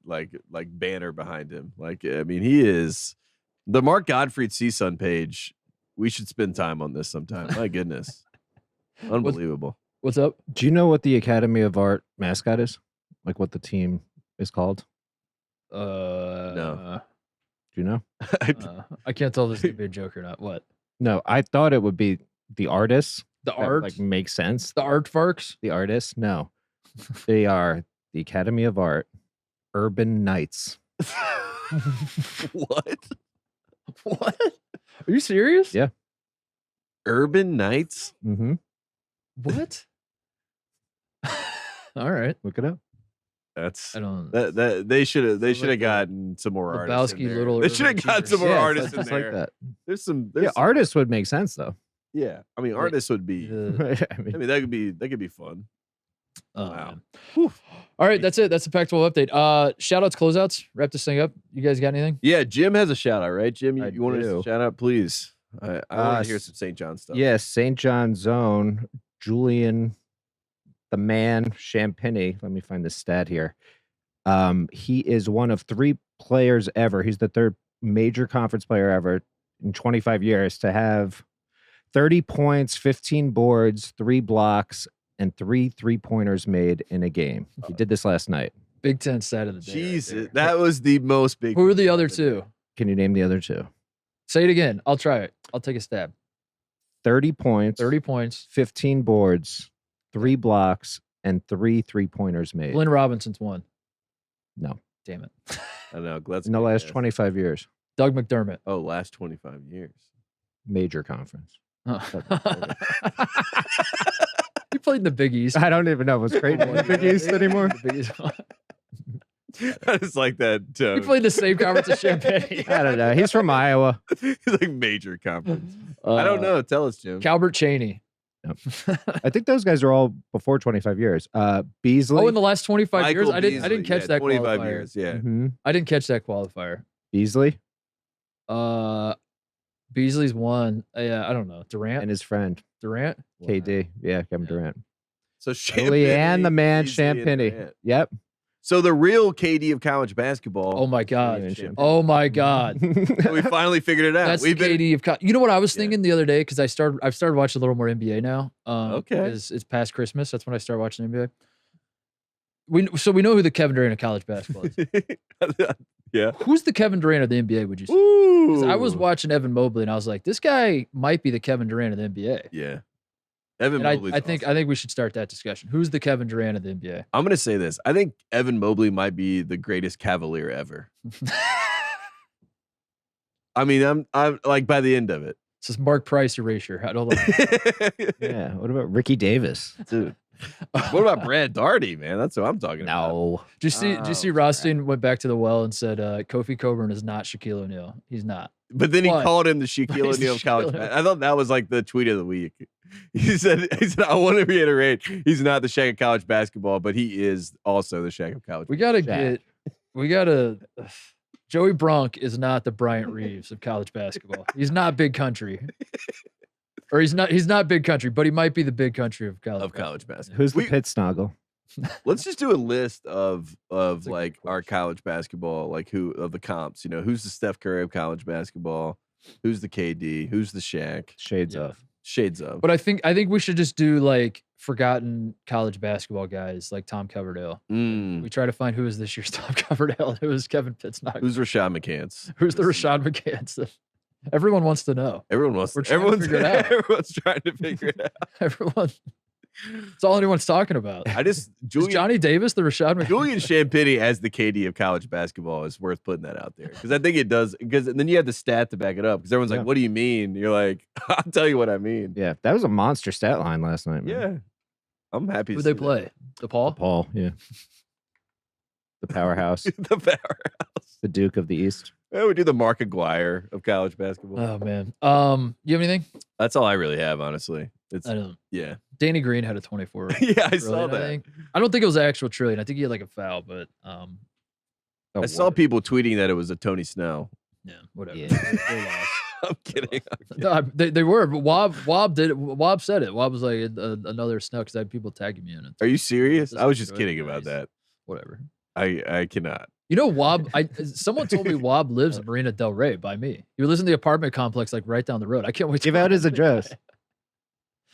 like banner behind him. Like, I mean, he is the Mark Gottfried CSUN page. We should spend time on this sometime. My goodness. Unbelievable. What's up? Do you know what the Academy of Art mascot is? Like what the team is called? No. Do you know? I can't tell if this is going to be a joke or not. What? No, I thought it would be the artists. The art? Like makes sense. The art farks? The artists? No. They are the Academy of Art Urban Knights. What? What? Are you serious? Yeah. Urban Knights? Mm-hmm. What? All right. Look it up. That's I don't. That they should have gotten some more artists. In there. Little they should have gotten some more artists in there. Like that. There's some artists would make sense though. Yeah, I mean, artists would be. I mean, that could be fun. Wow. All right, that's it. That's the Pac-12 update. Shout outs, closeouts. Wrap this thing up. You guys got anything? Yeah, Jim has a shout out, right? Jim, you want to shout out, please? I want to hear some St. John stuff. Yes, St. John's Zone, Julian, the man, Champagny. Let me find the stat here. He is one of 3 players ever. He's the 3rd major conference player ever in 25 years to have 30 points, 15 boards, 3 blocks, and 3 3-pointers made in a game. He did this last night. Big Ten stat of the day. Jesus, right, that was the most big. Who are the other 2? Can you name the other 2? Say it again. I'll try it. I'll take a stab. 30 points. 30 points. 15 boards, 3 blocks, and 3 3-pointers made. Glenn Robinson's one. No. Damn it. I know. In the last 25 years. Doug McDermott. Oh, last 25 years. Major conference. He played in the Big East. I don't even know what's great in the Big East anymore. The Big East. I just like that. He played the same conference as Champagne. I don't know. He's from Iowa. He's like major conference. I don't know. Tell us, Jim. Calbert Cheney. Yep. I think those guys are all before 25 years. Beasley. Oh, in the last 25 Michael years? Beasley, I didn't catch that 25 qualifier. Years, yeah. Mm-hmm. I didn't catch that qualifier. Beasley. Beasley's one. Yeah, I don't know. Durant and his friend. Durant. KD. Yeah, Kevin Durant. So Julianne, the man, Champagny. Yep. So the real KD of college basketball. Oh my God. Oh my God. We finally figured it out. That's KD of college. You know what I was thinking the other day? Because I've started watching a little more NBA now. Okay. It's past Christmas. That's when I start watching NBA. We know who the Kevin Durant of college basketball is. Yeah. Who's the Kevin Durant of the NBA, would you say? Ooh. I was watching Evan Mobley and I was like, this guy might be the Kevin Durant of the NBA. Yeah. Evan Mobley. I think we should start that discussion. Who's the Kevin Durant of the NBA? I'm going to say this. I think Evan Mobley might be the greatest Cavalier ever. I mean, I'm like by the end of it. This is Mark Price erasure. Hold on. Yeah. What about Ricky Davis? Dude. What about Brad Daugherty, man? That's what I'm talking about. No. Did you see Rothstein went back to the well and said Kofi Coburn is not Shaquille O'Neal. He's not. But then he called him the Shaquille O'Neal of college. I thought that was like the tweet of the week. He said, I want to reiterate, he's not the Shaq of college basketball, but he is also the Shaq of college. We gotta Joey Brunk is not the Bryant Reeves of college basketball. He's not big country. Or he's not big country, but he might be the big country of college basketball. Who's the pit snoggle? Let's just do a list of like our college basketball, like who of the comps. You know, who's the Steph Curry of college basketball? Who's the KD? Who's the Shaq? Shades of. But I think we should just do like forgotten college basketball guys like Tom Coverdale. We try to find who is this year's Tom Coverdale. It was Kevin Pittsnock. Who's Rashad McCants? Who's the Rashad McCants? Everyone wants to know. Everyone's trying to figure it out. Everyone. It's all anyone's talking about. Is Johnny Davis the Rashad McCants? Julian Champagny as the KD of college basketball is worth putting that out there because I think it does. Because then you have the stat to back it up. Because everyone's like, "What do you mean?" You're like, "I'll tell you what I mean." Yeah, that was a monster stat line last night, man. Yeah, I'm happy. Who they play? DePaul. DePaul, yeah. The powerhouse. The powerhouse. The Duke of the East. Yeah, we do the Mark Aguirre of college basketball. Oh man. You have anything? That's all I really have, honestly. I don't. Yeah. Danny Green had a 24. Yeah, I saw that. I don't think it was actual trillion. I think he had like a foul, but I saw people tweeting that it was a Tony Snell. Yeah, whatever. Yeah. They lost. I'm kidding. No, they were, but Wob did it. Wob said it. Wob was like another Snell because I had people tagging me in it. Are you serious? I was just kidding about that. Whatever. I cannot. You know, Wob. Someone told me Wob lives in Marina Del Rey by me. He lives in the apartment complex like right down the road. I can't wait to give out his address.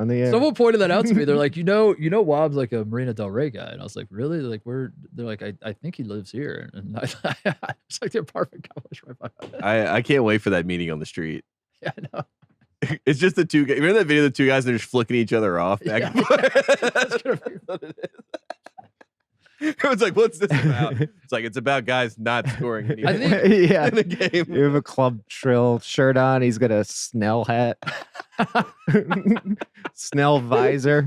On the air. Someone pointed that out to me. They're like, you know, Wobb's like a Marina Del Rey guy, and I was like, really? They're like, they're like, I think he lives here, and it's like the apartment complex right by. I can't wait for that meeting on the street. Yeah, I know. It's just the two guys. Remember that video of the two guys? They're just flicking each other off. Back and forth? That's gonna be what it is. Everyone's like, what's this about? It's like, it's about guys not scoring any in the game. You have a Club Trill shirt on. He's got a Snell hat. Snell visor.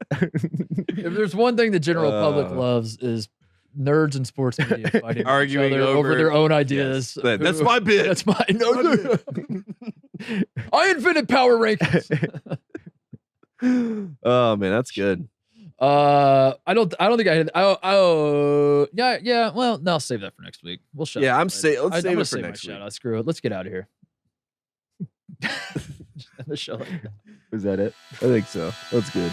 If there's one thing the general public loves is nerds in sports media fighting arguing each other over their own ideas. Yes. That's my bit. That's my I invented power rankings. Oh man, that's good. I don't think I had. Yeah. Well, no, I'll save that for next week. We'll shut. Yeah, let's save it for next week. Shout-out. Screw it. Let's get out of here. The show. Was that it? I think so. That's good.